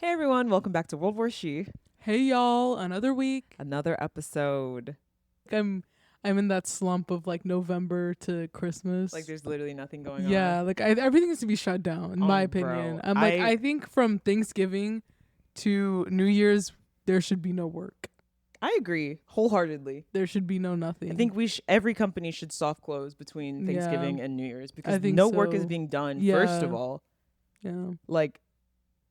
Hey everyone, welcome back to World War She. Hey y'all, another week. Another episode. I'm in that slump of like November to Christmas. Like there's literally nothing going on. Yeah, like everything needs to be shut down in my opinion. Bro, I think from Thanksgiving to New Year's there should be no work. I agree wholeheartedly. There should be no nothing. I think every company should soft close between Thanksgiving and New Year's because work is being done. First of all, like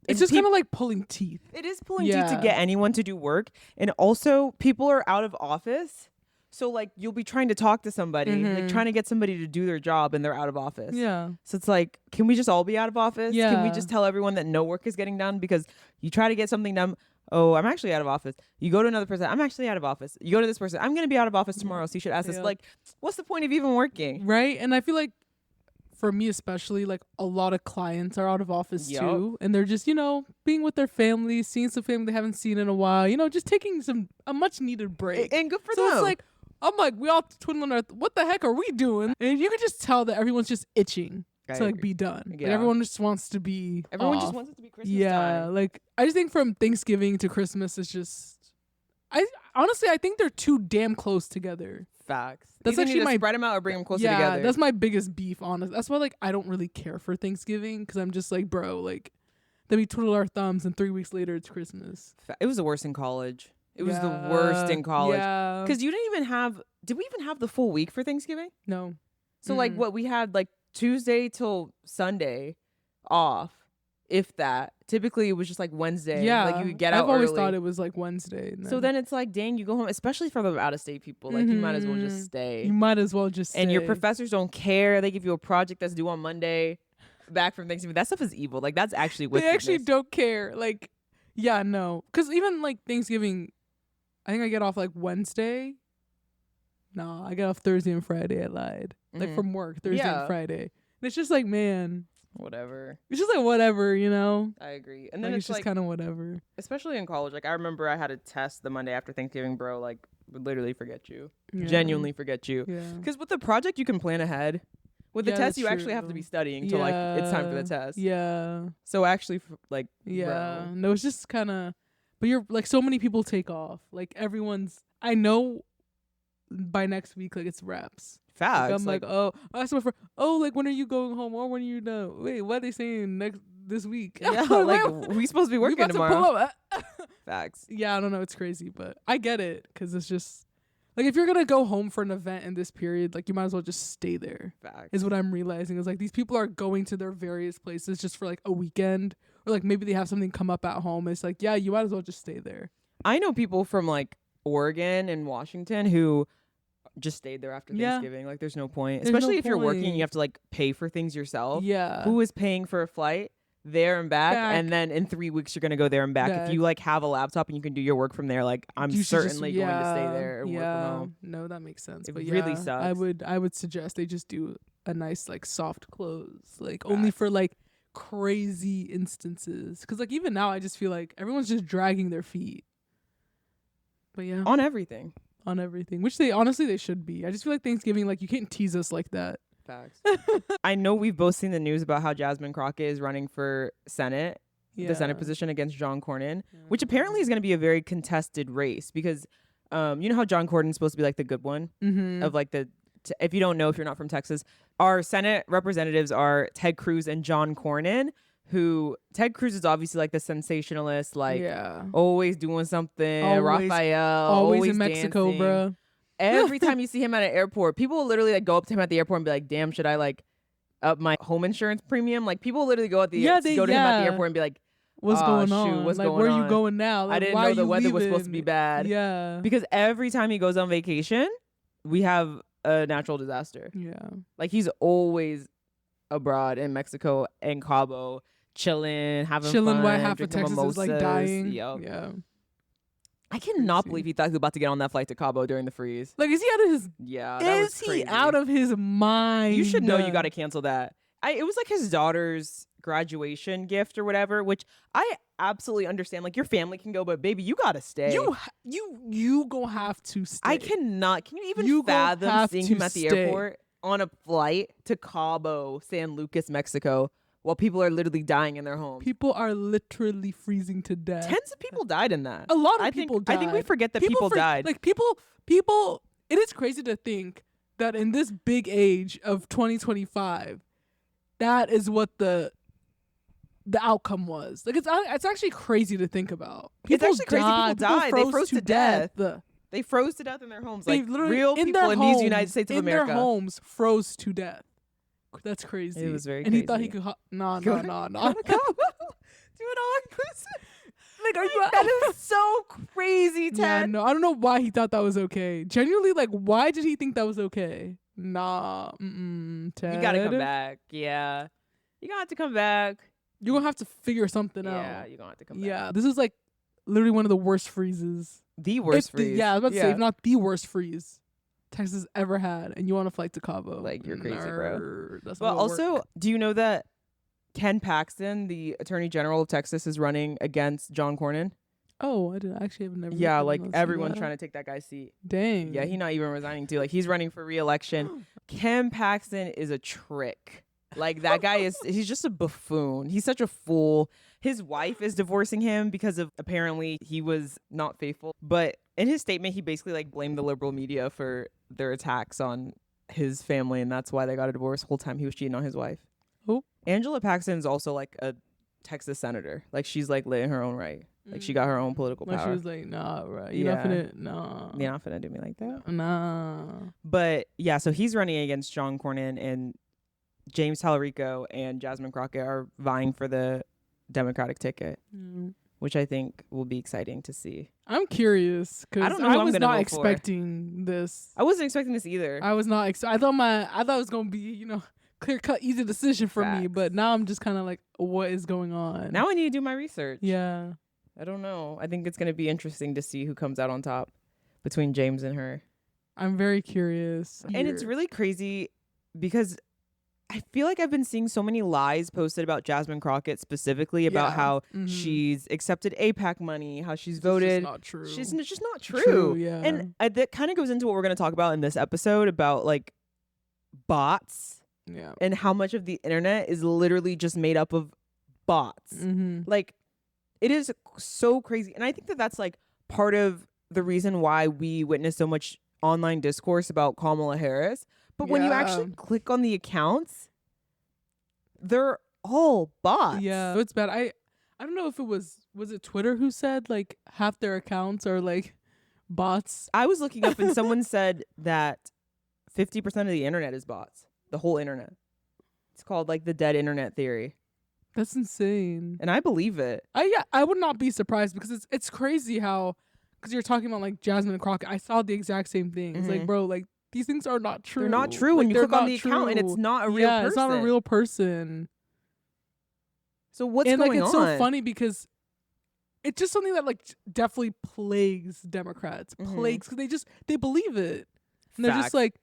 it's just kind of like pulling teeth. It is pulling teeth to get anyone to do work, and also people are out of office. So like you'll be trying to talk to somebody, like trying to get somebody to do their job, and they're out of office. Yeah. So it's like, can we just all be out of office? Yeah. Can we just tell everyone that no work is getting done because you try to get something done? Oh, I'm actually out of office. You go to another person. I'm actually out of office. You go to this person. I'm going to be out of office tomorrow. So you should ask this. Like, what's the point of even working? Right. And I feel like for me especially, like a lot of clients are out of office too, and they're just being with their families, seeing some family they haven't seen in a while, just taking a much needed break. And good for them. So it's like I'm like, we all twiddling our what the heck are we doing? And you can just tell that everyone's just itching to like be done. Like everyone just wants to be just wants it to be Christmas time. Like I just think from Thanksgiving to Christmas is just I think they're too damn close together. Facts. That's Either actually need to spread them out or bring them closer together. Yeah, that's my biggest beef, honest. That's why like I don't really care for Thanksgiving because I'm just like, bro, like then we twiddle our thumbs and 3 weeks later it's Christmas. It was the worst in college. It was the worst in college. Yeah. Because you did we even have the full week for Thanksgiving? No. So like what we had like Tuesday till Sunday off, if that. Typically it was just like Wednesday. Yeah. Like you could get out I've always early. thought it was like Wednesday. So then it's like, dang, you go home, especially for the out of state people. Like you might as well just stay. You might as well just stay. And your professors don't care. They give you a project that's due on Monday back from Thanksgiving. That stuff is evil. Like that's actually wickedness. They actually don't care. Like, yeah, no. Because even like Thanksgiving, I think I get off like Wednesday. No, I get off Thursday and Friday. I lied. Like from work, Thursday and Friday. And it's just like, man. Whatever. It's just like whatever, I agree. And then it's just kind of whatever. Especially in college. Like I remember I had a test the Monday after Thanksgiving, bro. Like would literally forget you. Genuinely forget you. Because with the project you can plan ahead. With the test you actually have to be studying till like it's time for the test. Yeah. So actually bro. No, it's just kind of, but you're like so many people take off. Like I know by next week like it's reps. Facts. Like, I'm like, oh, I asked my friend, like when are you going home or when are you done? Wait, what are they saying this week? Yeah, like we supposed to be working tomorrow. Facts. Yeah, I don't know, it's crazy, but I get it because it's just like if you're gonna go home for an event in this period, like you might as well just stay there. Facts. Is what I'm realizing is like these people are going to their various places just for like a weekend or like maybe they have something come up at home. It's like, yeah, you might as well just stay there. I know people from like Oregon and Washington who just stayed there after Thanksgiving. Like there's no point. Especially if you're working, you have to like pay for things yourself. Yeah. Who is paying for a flight there and back? And then in 3 weeks you're gonna go there and back. If you like have a laptop and you can do your work from there, like I'm certainly going to stay there and work from home. No, that makes sense. It but really sucks. I would suggest they just do a nice like soft close. Like only for like crazy instances. Cause like even now I just feel like everyone's just dragging their feet. But yeah. On everything. Which they should be. I just feel like Thanksgiving, like you can't tease us like that. Facts. I know we've both seen the news about how Jasmine Crockett is running for Senate, the Senate position against John Cornyn, which apparently is going to be a very contested race because you know how John Cornyn's supposed to be like the good one of like if you don't know, if you're not from Texas, our Senate representatives are Ted Cruz and John Cornyn. Who Ted Cruz is obviously like the sensationalist, like always doing something. Raphael, always in Mexico, dancing. Bro. Every time you see him at an airport, people will literally like go up to him at the airport and be like, "Damn, should I like up my home insurance premium?" Like people literally go to him at the airport and be like, "What's going on? What's like, going where on? Are you going now? Like, I didn't know the weather was supposed to be bad." Yeah, because every time he goes on vacation, we have a natural disaster. Yeah, like he's always abroad in Mexico and Cabo. Chilling fun, while half of Texas mimosas. Is like dying. Yep. Yeah. I cannot believe he thought he was about to get on that flight to Cabo during the freeze. Like, is he out of his? Yeah, that was crazy. Is he out of his mind? You should know you got to cancel that. It was like his daughter's graduation gift or whatever, which I absolutely understand. Like your family can go, but baby, you gotta stay. You gonna have to stay. I cannot. Can you even fathom seeing him at the airport on a flight to Cabo, San Lucas, Mexico? while people are literally dying in their homes. People are literally freezing to death. Tens of people died in that. A lot of people died. I think we forget that people died. Like people, it is crazy to think that in this big age of 2025, that is what the outcome was. Like it's actually crazy to think about. It's actually crazy people died. They froze to death. They froze to death in their homes. Like real people in these United States of America. In their homes froze to death. That's crazy. It was very crazy. And he thought he could no. Do it all inclusive. Like, are you? That is so crazy, Ted. Yeah, no, I don't know why he thought that was okay. Genuinely, like, why did he think that was okay? Nah, Ted. You gotta come back. Yeah, you gonna have to come back. You're gonna have to figure something out. Yeah, you're gonna have to come back. Yeah, this is like literally one of the worst freezes. The worst freeze. I was about to say, if not the worst freeze Texas ever had, and you want to fly to Cabo. Like, you're crazy, bro. That's well, also, do you know that Ken Paxton, the Attorney General of Texas, is running against John Cornyn? Oh, I didn't actually have never. Yeah, like everyone's trying to take that guy's seat. Dang. Yeah, he's not even resigning too. Like, he's running for re-election. Ken Paxton is a trick. Like, that guy he's just a buffoon. He's such a fool. His wife is divorcing him because of apparently he was not faithful. But in his statement, he basically like blamed the liberal media for their attacks on his family, and that's why they got a divorce. The whole time he was cheating on his wife. Who? Angela Paxton's also like a Texas senator. Like, she's like lit in her own right. Like, she got her own political power. She was like, nah, right. You're not finna do me like that. Nah. But yeah, so he's running against John Cornyn, and James Tallarico and Jasmine Crockett are vying for the Democratic ticket, which I think will be exciting to see. I'm curious because I was not expecting this. I wasn't expecting this either. I was not. I thought it was gonna be, clear cut, easy decision for me. But now I'm just kind of like, what is going on? Now I need to do my research. Yeah. I don't know. I think it's gonna be interesting to see who comes out on top between James and her. I'm very curious. And it's really crazy because I feel like I've been seeing so many lies posted about Jasmine Crockett, specifically about how she's accepted AIPAC money, how she's voted. It's just not true. It's just not true. Yeah. And that kind of goes into what we're going to talk about in this episode about like bots. Yeah. And how much of the internet is literally just made up of bots. Like, it is so crazy. And I think that that's like part of the reason why we witness so much online discourse about Kamala Harris. But when you actually click on the accounts, they're all bots. Yeah, it's bad. I don't know if it was it Twitter who said like half their accounts are like bots. I was looking up and someone said that 50% of the internet is bots. The whole internet. It's called like the dead internet theory. That's insane. And I believe it. I would not be surprised because it's crazy how, because you're talking about like Jasmine Crockett. I saw the exact same thing. It's like, bro, like, these things are not true. They're not true when you click on the account and it's not a real person. It's not a real person. So what's going on? And like, it's so funny because it's just something that like definitely plagues Democrats. Plagues, because they believe it. And they're just like,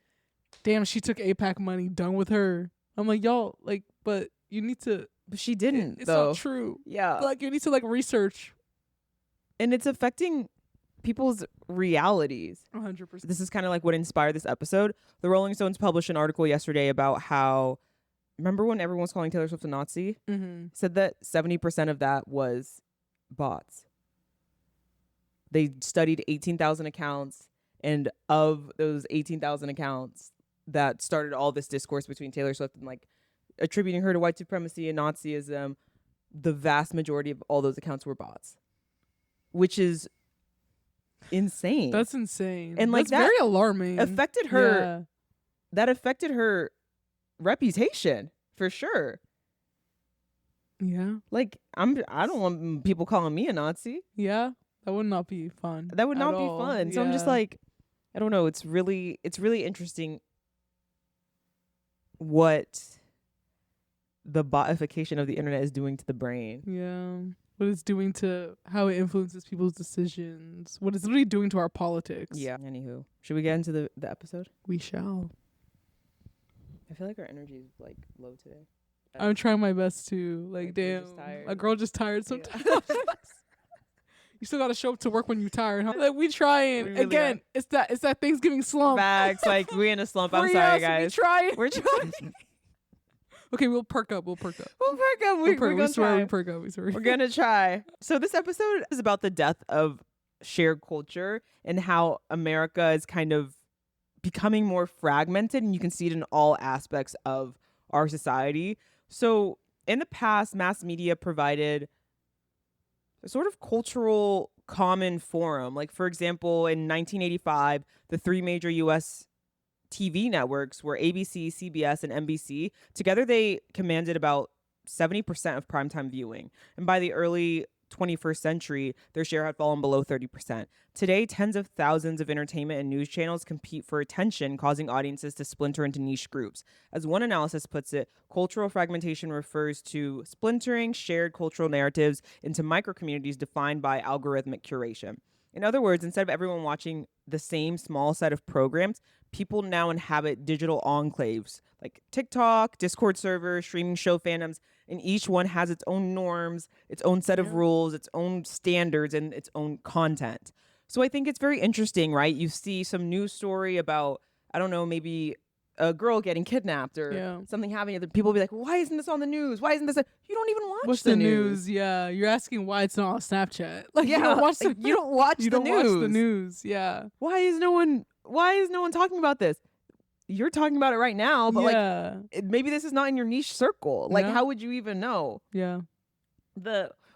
damn, she took AIPAC money, done with her. I'm like, y'all, like, but you need to. But she didn't, It's though. not true. Yeah. Like, you need to like research. And it's affecting people's realities. 100%. This is kind of like what inspired this episode. The Rolling Stones published an article yesterday about how, remember when everyone was calling Taylor Swift a Nazi? Said that 70% of that was bots. They studied 18,000 accounts, and of those 18,000 accounts that started all this discourse between Taylor Swift and like attributing her to white supremacy and Nazism, the vast majority of all those accounts were bots, which is insane. That's insane. And like, that's very alarming. Affected her. Yeah. That affected her reputation for sure. Yeah. Like, I don't want people calling me a Nazi. Yeah. That would not be fun. That would not be fun. So I'm just like, I don't know. It's really interesting what the botification of the internet is doing to the brain. Yeah. What it's doing to how it influences people's decisions. What it's literally doing to our politics. Yeah. Anywho, should we get into the episode? We shall. I feel like our energy is like low today. I'm trying my best to. Like, damn, a girl just tired sometimes. Yeah. You still gotta show up to work when you're tired, huh? Like, we trying. We really again. Are. It's that Thanksgiving slump. Facts. Like, we in a slump. I'm sorry, guys. We're trying. Okay, we'll perk up. We're gonna try. We're gonna try. So this episode is about the death of shared culture and how America is kind of becoming more fragmented, and you can see it in all aspects of our society. So in the past, mass media provided a sort of cultural common forum. Like, for example, in 1985, the three major U.S. TV networks were ABC, CBS, and NBC. Together, they commanded about 70% of primetime viewing. And by the early 21st century, their share had fallen below 30%. Today, tens of thousands of entertainment and news channels compete for attention, causing audiences to splinter into niche groups. As one analysis puts it, cultural fragmentation refers to splintering shared cultural narratives into micro-communities defined by algorithmic curation. In other words, instead of everyone watching the same small set of programs, people now inhabit digital enclaves like TikTok, Discord servers, streaming show fandoms, and each one has its own norms, its own set of rules, its own standards, and its own content. So I think it's very interesting, right? You see some news story about, I don't know, maybe a girl getting kidnapped or something happening. People will be like, why isn't this on the news? Why isn't this? You don't even watch the news. Yeah, you're asking why it's not on Snapchat. Like, you don't watch the news. You don't watch the news. Yeah. Why is no one talking about this? You're talking about it right now, but maybe this is not in your niche circle. Like, how would you even know? Yeah.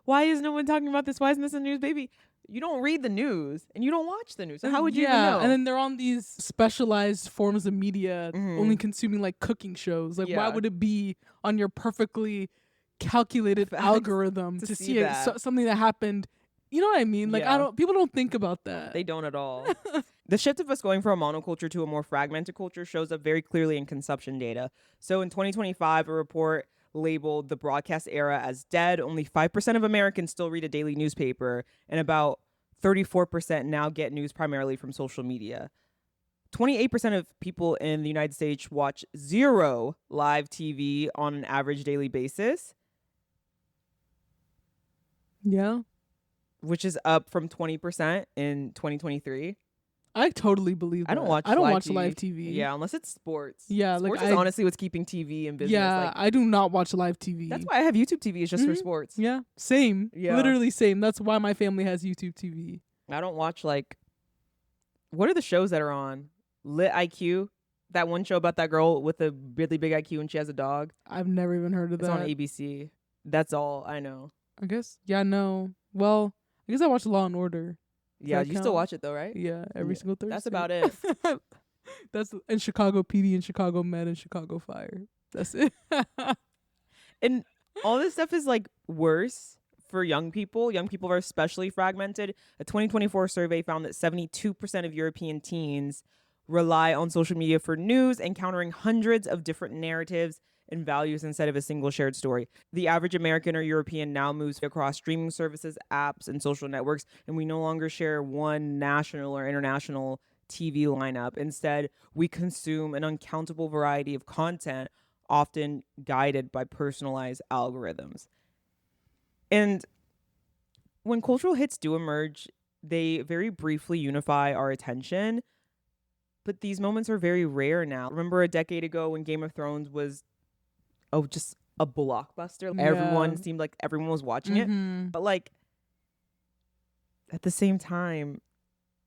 Why is no one talking about this? Why isn't this in the news, baby? You don't read the news and you don't watch the news. So how would you even know? And then they're on these specialized forms of media, only consuming like cooking shows. Like, why would it be on your perfectly calculated algorithm to see something that happened? You know what I mean? Like, people don't think about that. They don't at all. The shift of us going from a monoculture to a more fragmented culture shows up very clearly in consumption data. So in 2025, a report labeled the broadcast era as dead. Only 5% of Americans still read a daily newspaper, and about 34% now get news primarily from social media. 28% of people in the United States watch 0 live TV on an average daily basis. Yeah. Which is up from 20% in 2023. I totally believe that. I don't watch live TV. Yeah, unless it's sports. Yeah, sports is honestly what's keeping TV in business. Yeah, like, I do not watch live TV. That's why I have YouTube TV. It's just for sports. Yeah, same. Yeah. Literally same. That's why my family has YouTube TV. I don't watch what are the shows that are on? Lit IQ? That one show about that girl with a really big IQ and she has a dog? I've never even heard of that. It's on ABC. That's all I know. I guess. Yeah, no. Well, I guess I watch Law and Order. Yeah, you still watch it though, right? Yeah, every single Thursday. That's about it. That's in Chicago PD and Chicago Med and Chicago Fire. That's it. And all this stuff is worse for young people. Young people are especially fragmented. A 2024 survey found that 72% of European teens rely on social media for news, encountering hundreds of different narratives and values instead of a single shared story. The average American or European now moves across streaming services, apps, and social networks, and we no longer share one national or international TV lineup. Instead, we consume an uncountable variety of content, often guided by personalized algorithms. And when cultural hits do emerge, they very briefly unify our attention, but these moments are very rare now. Remember a decade ago when Game of Thrones was just a blockbuster? Yeah. Everyone seemed like everyone was watching it. But at the same time,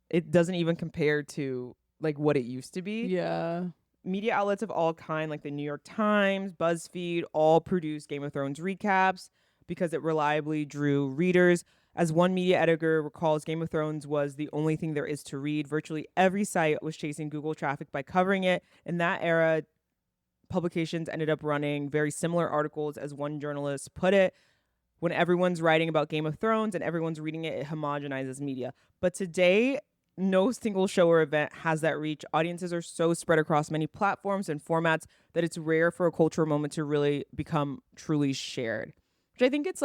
it doesn't even compare to what it used to be. Yeah. Media outlets of all kind, like the New York Times, BuzzFeed, all produce Game of Thrones recaps because it reliably drew readers. As one media editor recalls, Game of Thrones was the only thing there is to read. Virtually every site was chasing Google traffic by covering it. In that era, publications ended up running very similar articles. As one journalist put it, when everyone's writing about Game of Thrones and everyone's reading it, it homogenizes media. But today, no single show or event has that reach. Audiences are so spread across many platforms and formats that it's rare for a cultural moment to really become truly shared. Which I think it's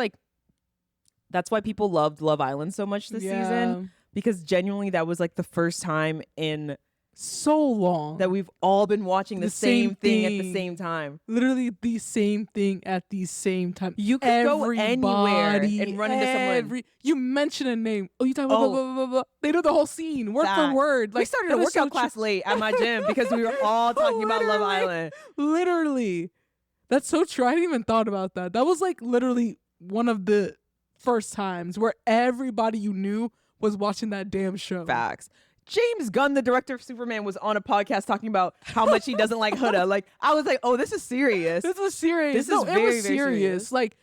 that's why people loved Love Island so much this season. Because genuinely that was the first time in so long that we've all been watching the same thing at the same time. Literally the same thing at the same time. You could go anywhere and run into someone. You mention a name. Oh, you talking about blah, blah, blah, blah. They know the whole scene, word for word. We started a workout class late at my gym because we were all talking about Love Island. Literally. That's so true. I hadn't even thought about that. That was like literally one of the first times where everybody you knew was watching that damn show. Facts. James Gunn, the director of Superman, was on a podcast talking about how much he doesn't like Huda. Like, I was like, oh, this is serious. This was serious. This is very, it was very serious. Like,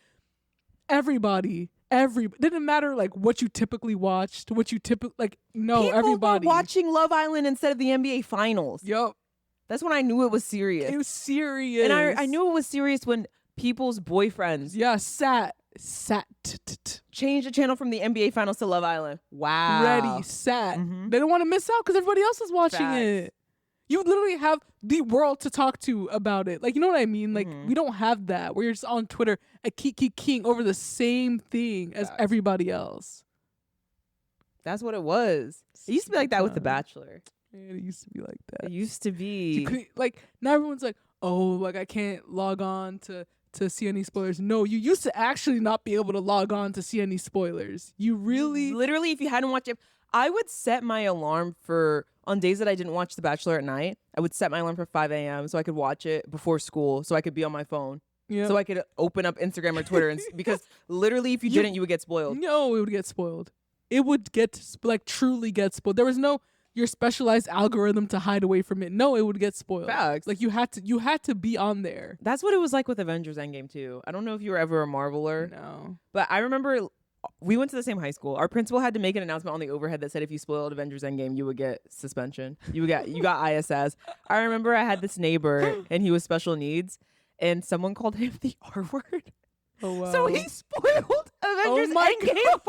everybody, didn't matter like what you typically watched, People everybody were watching Love Island instead of the NBA Finals. Yup. That's when I knew it was serious. It was serious. And I knew it was serious when people's boyfriends sat changed the channel from the NBA Finals to Love Island. Wow. Ready, sat. Mm-hmm. They don't want to miss out because everybody else is watching Facts. it. You literally have the world to talk to about it. Like, you know what I mean? Like, we don't have that where you're just on Twitter at king over the same thing as everybody else. That's what it was. It used to be like that with The Bachelor. Man, it used to be like that. It used to be. Like, now everyone's like, oh, like I can't log on to see any spoilers. No, you used to actually not be able to log on to see any spoilers. You really... Literally, if you hadn't watched it, I would set my alarm on days that I didn't watch The Bachelor at night, I would set my alarm for 5 a.m. so I could watch it before school, so I could be on my phone. Yeah. So I could open up Instagram or Twitter, because literally, if you didn't, you would get spoiled. No, it would get spoiled. It would truly get spoiled. There was no your specialized algorithm to hide away from it. No, it would get spoiled. Facts. Like you had to be on there. That's what it was like with Avengers Endgame too. I don't know if you were ever a Marveler. No. But I remember we went to the same high school. Our principal had to make an announcement on the overhead that said if you spoiled Avengers Endgame, you would get suspension. You got ISS. I remember I had this neighbor and he was special needs, and someone called him the R word. Oh wow. So he spoiled Avengers Endgame.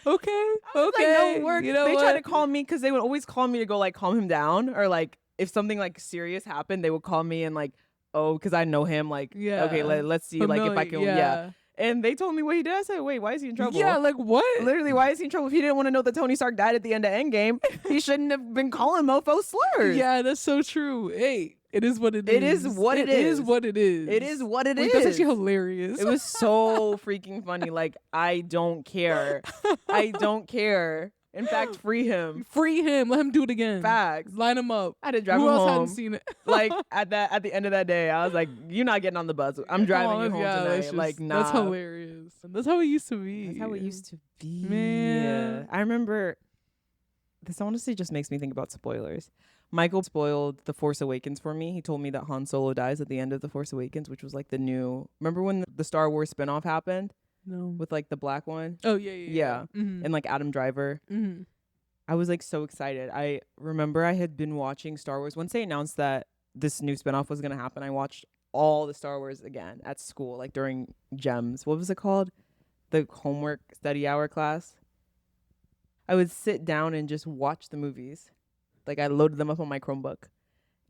Okay. Like, no work. You know they tried to call me because they would always call me to go like calm him down, or like if something like serious happened, they would call me and like, oh, because I know him. Like, okay, let's see, like if I can, yeah. And they told me what he did. I said, wait, why is he in trouble? Yeah, like what? Literally, why is he in trouble? If he didn't want to know that Tony Stark died at the end of Endgame, he shouldn't have been calling mofo slurs. Yeah, that's so true. Hey, it is what it is. It is what it is. It is what it is. It is what it is. That's actually hilarious. It was so freaking funny. Like, I don't care. I don't care. In fact, free him. Free him. Let him do it again. Facts. Line him up. I had to drive Who him else home. hadn't seen it? Like at the end of that day, I was like, "You're not getting on the bus. I'm driving you home tonight." Like, nah. That's hilarious. That's how it used to be. That's how it used to be. Man, I remember. This honestly just makes me think about spoilers. Michael spoiled The Force Awakens for me. He told me that Han Solo dies at the end of The Force Awakens, which was like the new. Remember when the Star Wars spinoff happened? No. With like the black one. Oh yeah. Mm-hmm. And like Adam Driver. Mm-hmm. I was like so excited. I remember I had been watching Star Wars. Once they announced that this new spinoff was going to happen, I watched all the Star Wars again at school, like during GEMS. What was it called? The homework study hour class. I would sit down and just watch the movies. Like I loaded them up on my Chromebook.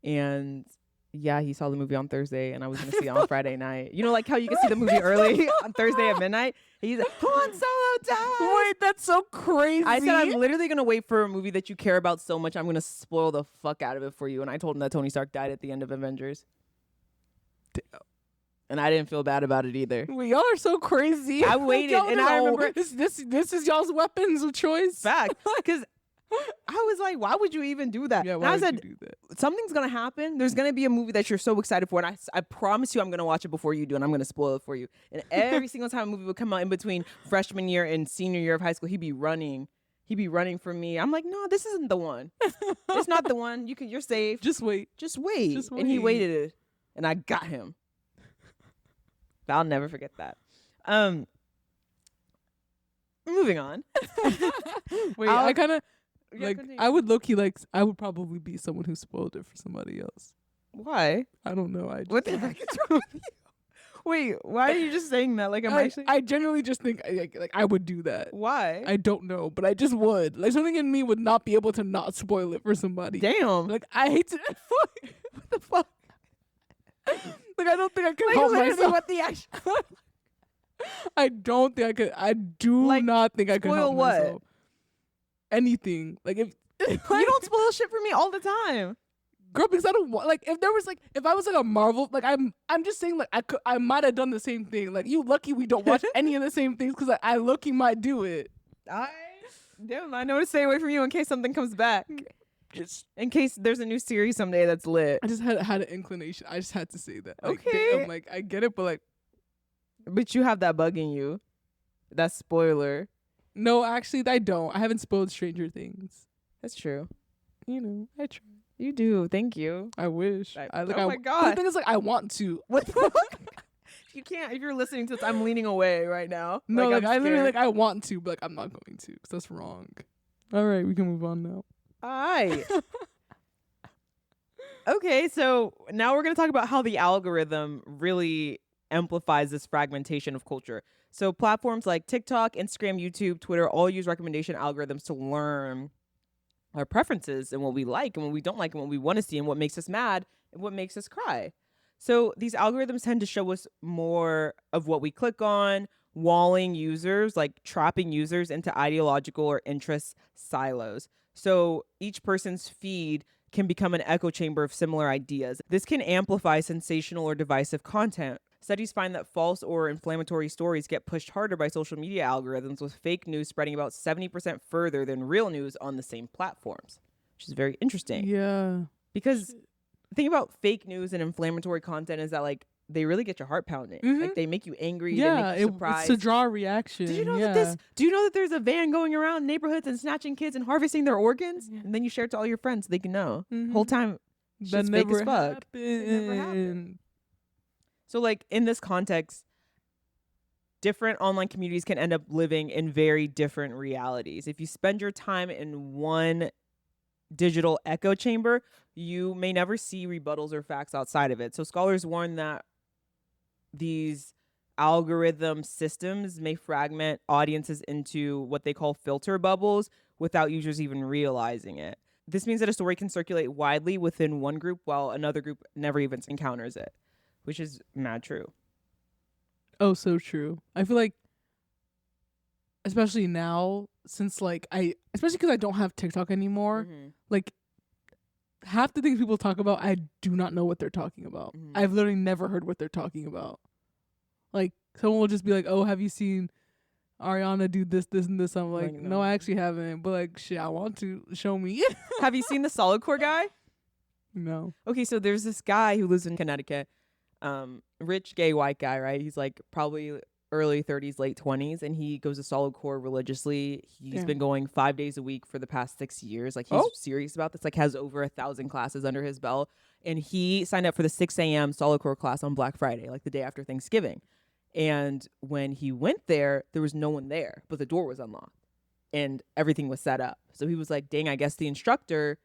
And yeah, he saw the movie on Thursday and I was going to see it on Friday night. You know, like how you can see the movie early on Thursday at midnight? He's like, Han Solo died. Wait, that's so crazy. I said, I'm literally going to wait for a movie that you care about so much. I'm going to spoil the fuck out of it for you. And I told him that Tony Stark died at the end of Avengers. Damn. And I didn't feel bad about it either. We all are so crazy. I waited and I remember. This is y'all's weapons of choice. Fact. Because I was like, why would you even do that? Yeah, why would you do that? Something's going to happen. There's going to be a movie that you're so excited for. And I promise you I'm going to watch it before you do. And I'm going to spoil it for you. And every single time a movie would come out in between freshman year and senior year of high school, he'd be running for me. I'm like, no, this isn't the one. It's not the one. You're safe. Just wait. And he waited. And I got him. I'll never forget that. Moving on. Wait, I kind of... Like continue. I would low-key I would probably be someone who spoiled it for somebody else. Why? I don't know. What the heck is wrong with you? Wait, why are you just saying that? Like I genuinely just think like I would do that. Why? I don't know, but I just would. Like something in me would not be able to not spoil it for somebody. Damn. Like I hate to. What the fuck? Like I don't think I could help myself. What the action? I don't think I could. I do not think I could help myself. Anything like if you don't spoil shit for me all the time, girl, because I don't want like if I was like a Marvel, like I'm just saying like I might have done the same thing. Like you lucky we don't watch any of the same things because I lucky might do it. I know to stay away from you in case something comes back. Just in case there's a new series someday that's lit. I just had an inclination. I just had to say that. Like, Okay. damn, like I get it, but like, but you have that bug in you. That's spoiler. No, actually, I don't. I haven't spoiled Stranger Things. That's true. You know, I try. You do. Thank you. I wish. Oh my God. The thing is, like, I want to. What the fuck? You can't. If you're listening to this, I'm leaning away right now. No, like I literally, scared. like, I want to, but like, I'm not going to, because that's wrong. All right, we can move on now. Alright. Okay, so now we're going to talk about how the algorithm really amplifies this fragmentation of culture. So platforms like TikTok, Instagram, YouTube, Twitter all use recommendation algorithms to learn our preferences and what we like and what we don't like and what we want to see and what makes us mad and what makes us cry. So these algorithms tend to show us more of what we click on, walling users, like trapping users into ideological or interest silos. So each person's feed can become an echo chamber of similar ideas. This can amplify sensational or divisive content. Studies find that false or inflammatory stories get pushed harder by social media algorithms, with fake news spreading about 70% further than real news on the same platforms, which is very interesting. Yeah. Because the thing about fake news and inflammatory content is that, like, they really get your heart pounding. Mm-hmm. Like, they make you angry. Yeah, they make you surprised. It's to draw a reaction. Did you know that do you know that there's a van going around neighborhoods and snatching kids and harvesting their organs? Yeah. And then you share it to all your friends so they can know. Mm-hmm. Whole time, that fake as never fuck. It never happened. So, like, in this context, different online communities can end up living in very different realities. If you spend your time in one digital echo chamber, you may never see rebuttals or facts outside of it. So scholars warn that these algorithm systems may fragment audiences into what they call filter bubbles without users even realizing it. This means that a story can circulate widely within one group while another group never even encounters it, which is mad true. Oh, so true. I feel like, especially now, since like especially because I don't have TikTok anymore, like half the things people talk about, I do not know what they're talking about. I've literally never heard what they're talking about. Like, someone will just be like, oh, have you seen Ariana do this, this, and this? I'm like, no, I actually haven't. But like, shit, I want to. Show me. Have you seen the solid core guy? No. Okay, so there's this guy who lives in Connecticut. Rich, gay, white guy, right? He's like probably early 30s, late 20s, and he goes to solid core religiously. He's been going 5 days a week for the past 6 years. Like, he's serious about this, like has over 1,000 classes under his belt. And he signed up for the 6 a.m. solid core class on Black Friday, like the day after Thanksgiving. And when he went there was no one there, but the door was unlocked and everything was set up. So he was like, dang, I guess the instructor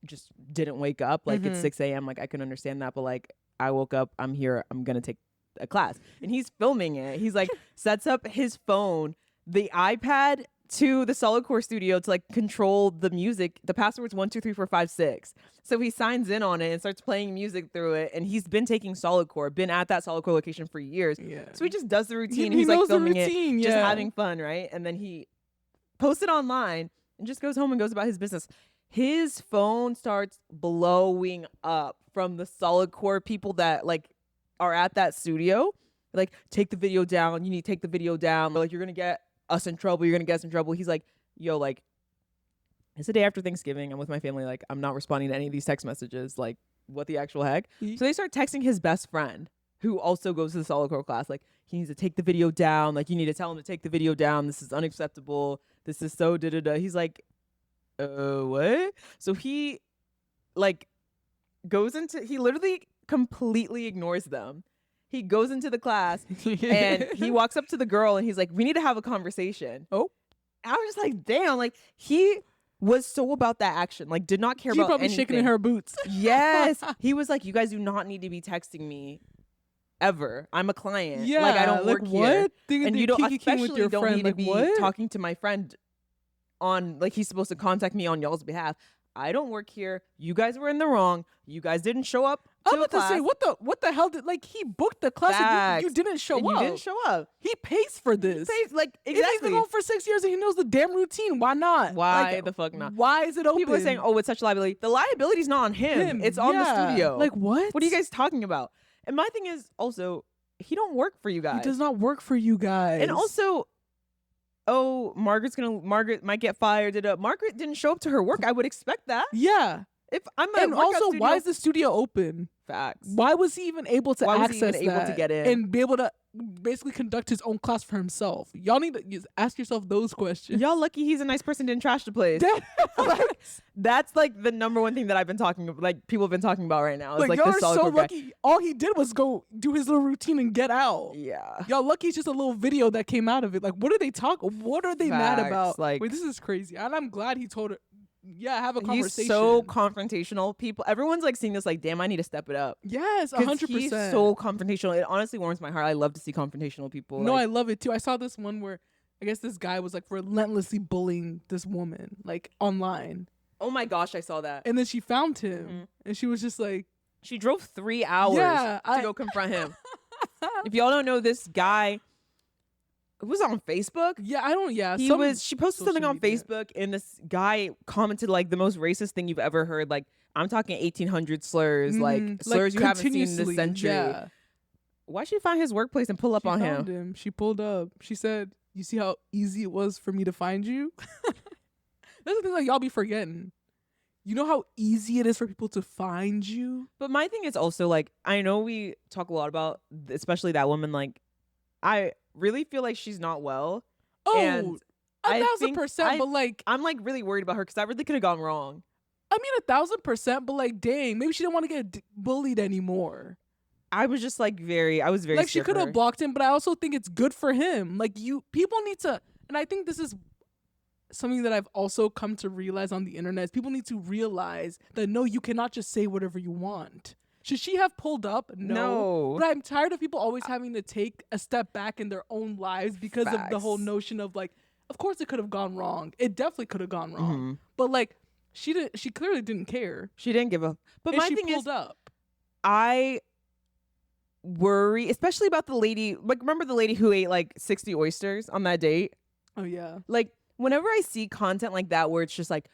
just didn't wake up. Like, it's 6 a.m. Like, I can understand that, but like, I woke up, I'm here, I'm gonna take a class. And he's filming it. He's like, sets up his phone, the iPad to the solid core studio to like control the music. The password's 1 2 3 4 5 6. So he signs in on it and starts playing music through it. And he's been taking solid core, been at that solid core location for years. Yeah. So he just does the routine. He's like filming it, just having fun, right? And then he posts it online and just goes home and goes about his business. His phone starts blowing up from the solid core people that like are at that studio. Like, take the video down. You need to take the video down. Like, you're going to get us in trouble. You're going to get us in trouble. He's like, yo, like, it's the day after Thanksgiving. I'm with my family. Like, I'm not responding to any of these text messages. Like, what the actual heck? So they start texting his best friend, who also goes to the solid core class. Like, he needs to take the video down. Like, you need to tell him to take the video down. This is unacceptable. This is so da-da-da. He's like, what? So he, like, he literally completely ignores them. He goes into the class and he walks up to the girl and he's like, we need to have a conversation. Oh. And I was just like, damn, like, he was so about that action, like, did not care about anything. She probably shaking in her boots. Yes. He was like, you guys do not need to be texting me ever. I'm a client. Yeah. Like, I don't work here. And you don't, especially don't need to be talking to my friend on, like, he's supposed to contact me on y'all's behalf. I don't work here. You guys were in the wrong. You guys didn't show up. I was about to say, what the hell did, like, he booked the class and you didn't show up. You didn't show up. He pays for this. He pays, like, exactly. He's been going for 6 years and he knows the damn routine. Why not? Why like, the fuck not? Why is it open? People are saying, oh, it's such liability. The liability's not on him. It's on the studio. Like, what? What are you guys talking about? And my thing is also, he don't work for you guys. He does not work for you guys. And also, oh, Margaret might get fired. Margaret didn't show up to her work. I would expect that. Yeah. If I'm at and also, studio, why is the studio open? Facts. Why was he even able to access able to get in and be able to basically conduct his own class for himself? Y'all need to ask yourself those questions. Y'all lucky he's a nice person, didn't trash the place. Like, that's like the number one thing that I've been talking about, like people have been talking about right now. It's like y'all this are so lucky. Guy. All he did was go do his little routine and get out. Yeah. Y'all lucky it's just a little video that came out of it. Like, what are they what are they mad about? Like, wait, this is crazy. And I'm glad he told her. Yeah, have a conversation. He's so confrontational. Everyone's like seeing this like, damn, I need to step it up. Yes, 100%. He's so confrontational. It honestly warms my heart. I love to see confrontational people. No, I love it too. I saw this one where I guess this guy was like relentlessly bullying this woman like online. Oh my gosh, I saw that. And then she found him and she was just like, she drove 3 hours to go confront him. If y'all don't know this guy, it was on Facebook. Yeah, she posted something on Facebook and this guy commented like the most racist thing you've ever heard. Like, I'm talking 1800 slurs, like slurs you haven't seen in this century. Yeah. Why'd she find his workplace and pull up on him? She pulled up. She said, you see how easy it was for me to find you? That's the thing like y'all be forgetting. You know how easy it is for people to find you? But my thing is also like, I know we talk a lot about, especially that woman, like, I really feel like she's not well. Oh, and 1,000%. But like, I'm like really worried about her because that really could have gone wrong. I mean, 1,000%. But like, dang, maybe she didn't want to get bullied anymore. I was just like I was very like she could have blocked him, but I also think it's good for him. Like people need to, and I think this is something that I've also come to realize on the internet. Is people need to realize that no, you cannot just say whatever you want. Should she have pulled up? No. But I'm tired of people always having to take a step back in their own lives because of the whole notion of like, of course it could have gone wrong. It definitely could have gone wrong. Mm-hmm. But like, she clearly didn't care. She didn't give a. But my thing is, I worry, especially about the lady. Like, remember the lady who ate like 60 oysters on that date? Oh yeah. Like, whenever I see content like that, where it's just like,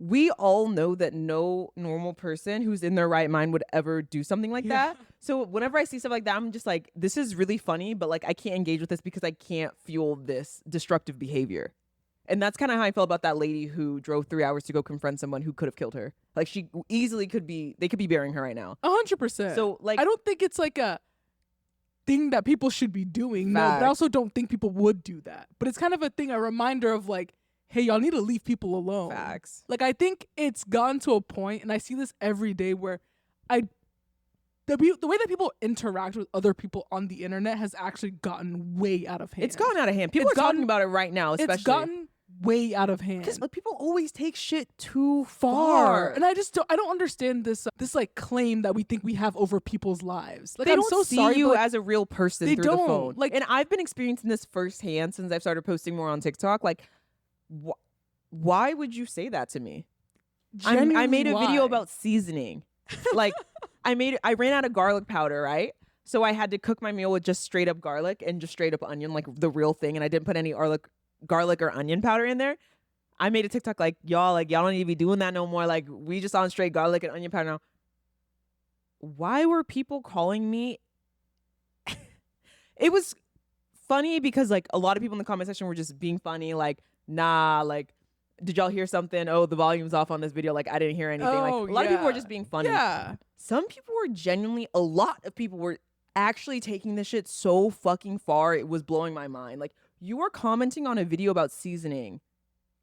we all know that no normal person who's in their right mind would ever do something like that. So whenever I see stuff like that, I'm just like, this is really funny, but like, I can't engage with this because I can't fuel this destructive behavior. And that's kind of how I felt about that lady who drove 3 hours to go confront someone who could have killed her. Like, she easily they could be burying her right now. 100%. So like, I don't think it's like a thing that people should be doing. No, but I also don't think people would do that. But it's kind of a reminder of like, hey, y'all need to leave people alone. Facts. Like, I think it's gotten to a point, and I see this every day, where the way that people interact with other people on the internet has actually gotten way out of hand. It's gotten out of hand. People are talking about it right now, especially. It's gotten way out of hand. Because like, people always take shit too far. And I don't understand this like claim that we think we have over people's lives. Like, they I'm don't so see sorry, you but as a real person through the phone. Like, and I've been experiencing this firsthand since I've started posting more on TikTok. Like, why would you say that to me? I made a video about seasoning. Like, I ran out of garlic powder, right? So I had to cook my meal with just straight up garlic and just straight up onion, like the real thing. And I didn't put any garlic or onion powder in there. I made a TikTok like, y'all don't need to be doing that no more. Like, we just on straight garlic and onion powder now. Why were people calling me? It was funny because like a lot of people in the comment section were just being funny. Like, nah, like, did y'all hear something? Oh, the volume's off on this video. Like, I didn't hear anything. Like, a lot of people were just being funny. Yeah. Some people were a lot of people were actually taking this shit so fucking far. It was blowing my mind. Like, you were commenting on a video about seasoning.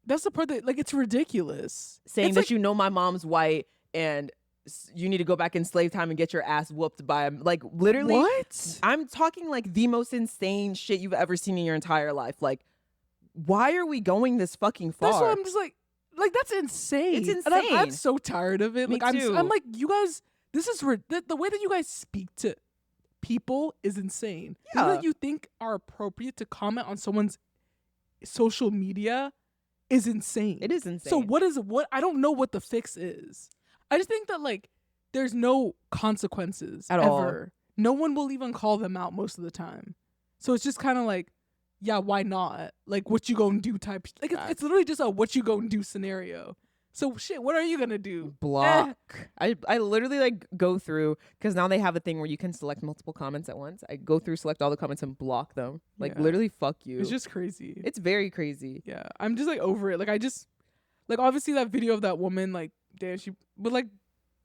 That's the part that, like, it's ridiculous. Saying that, like, you know, my mom's white and you need to go back in slave time and get your ass whooped by him. Like, literally. What? I'm talking like the most insane shit you've ever seen in your entire life. Like, why are we going this fucking far? That's why I'm just like that's insane. It's insane. And I'm so tired of it. Me too. I'm like, you guys, this is the way that you guys speak to people is insane. Yeah. The way that you think are appropriate to comment on someone's social media is insane. It is insane. So what I don't know what the fix is. I just think that like there's no consequences at ever. all. No one will even call them out most of the time. So it's just kind of like, yeah, why not? Like, what you gonna do type. Like, it's literally just a what you gonna do scenario. So shit, what are you gonna do? Block. I literally like go through, because now they have a thing where you can select multiple comments at once. I go through, select all the comments and block them. Like literally fuck you. It's just crazy. It's very crazy. Yeah. I'm just like over it. Like I just like obviously that video of that woman, like damn, but like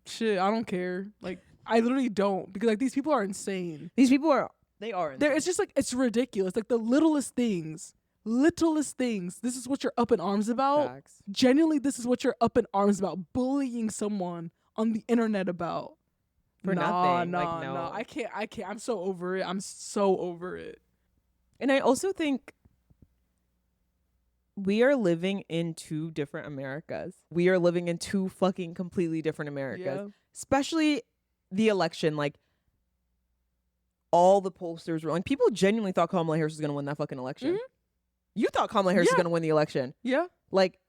shit, I don't care. Like I literally don't, because like these people are insane. These people are insane. It's just like it's ridiculous. Like the littlest things. This is what you're up in arms about. Facts. Genuinely, this is what you're up in arms about. Bullying someone on the internet about. For nothing. No. I can't. I'm so over it. And I also think we are living in two different Americas. We are living in two fucking completely different Americas. Yeah. Especially the election. Like, all the pollsters were like, people genuinely thought Kamala Harris was going to win that fucking election. Mm-hmm. You thought Kamala Harris was going to win the election. Yeah. Like,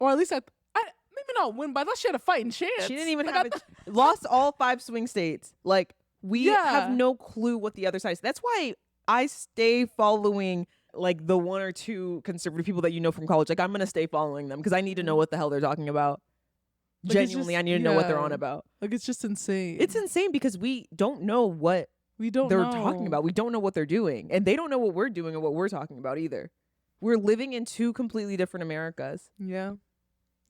or at least I maybe not win, but I thought she had a fighting chance. She didn't even have it. Lost all 5 swing states. Like, we have no clue what the other side is. That's why I stay following like the 1 or 2 conservative people that you know from college. Like, I'm going to stay following them because I need to know what the hell they're talking about. Like, genuinely, I need to know what they're on about. Like, it's just insane. It's insane because we don't know what they're talking about. We don't know what they're doing. And they don't know what we're doing or what we're talking about either. We're living in two completely different Americas. Yeah.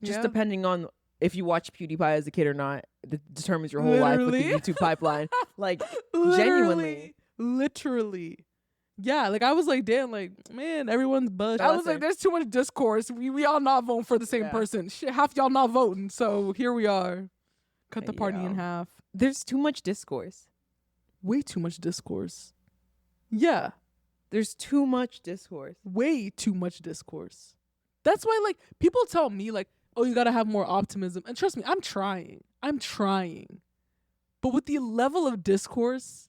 Just depending on if you watch PewDiePie as a kid or not, that determines your whole life with the YouTube pipeline. Like, genuinely. Literally. Yeah, like I was like, damn, like, man, everyone's buzzed. I was like, there's too much discourse. We all not voting for the same person. Shit, half y'all not voting. So here we are. Cut the party in half. There's too much discourse. Way too much discourse. Yeah. There's too much discourse. Way too much discourse. That's why, like, people tell me, like, oh, you gotta have more optimism. And trust me, I'm trying. But with the level of discourse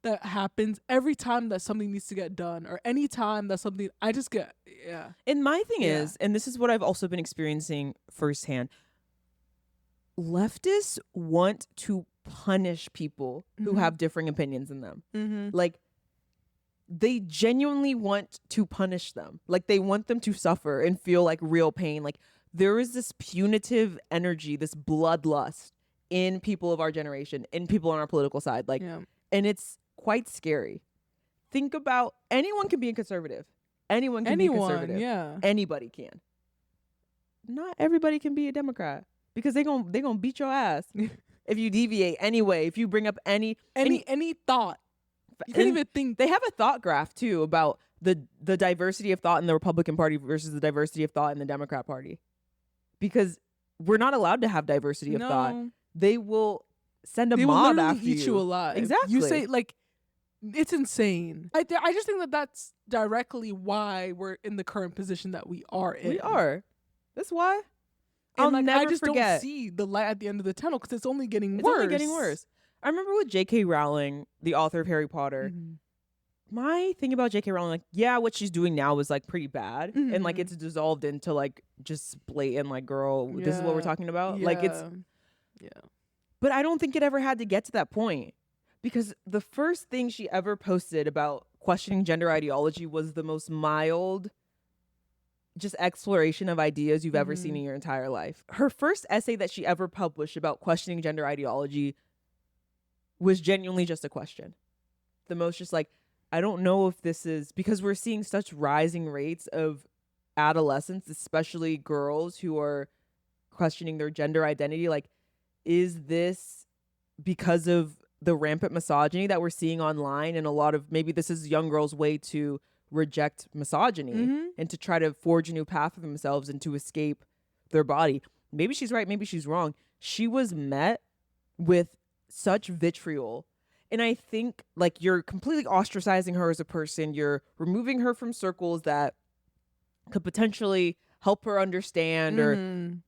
that happens every time that something needs to get done, or any time that something, I just get, And my thing is, and this is what I've also been experiencing firsthand, leftists want to punish people who have differing opinions than them. Like, they genuinely want to punish them. Like, they want them to suffer and feel like real pain. Like, there is this punitive energy, this bloodlust in people of our generation, in people on our political side. Like, and it's quite scary. Think about, anyone can be a conservative. Anyone can be conservative. Yeah. Anybody can. Not everybody can be a Democrat, because they gonna beat your ass if you deviate anyway. If you bring up any thought. You can't even think. They have a thought graph too about the diversity of thought in the Republican Party versus the diversity of thought in the Democrat Party, because we're not allowed to have diversity of thought. They will send a mob after you. Eat you alive. Exactly. You say, like, it's insane. I just think that that's directly why we're in the current position that we are in. We are. That's why. And like, I just don't see the light at the end of the tunnel, because it's only getting worse. It's only getting worse. I remember with J.K. Rowling, the author of Harry Potter, my thing about J.K. Rowling, like, what she's doing now is like pretty bad. And like, it's dissolved into like just blatant, like, girl, this is what we're talking about. Like, it's, but I don't think it ever had to get to that point, because the first thing she ever posted about questioning gender ideology was the most mild just exploration of ideas you've ever seen in your entire life. Her first essay that she ever published about questioning gender ideology was genuinely just a question. The most just like, I don't know if this is, because we're seeing such rising rates of adolescents, especially girls who are questioning their gender identity. Like, is this because of the rampant misogyny that we're seeing online? And a lot of, maybe this is young girls' way to reject misogyny and to try to forge a new path for themselves and to escape their body. Maybe she's right, maybe she's wrong. She was met with such vitriol, and I think, like, you're completely ostracizing her as a person. You're removing her from circles that could potentially help her understand, or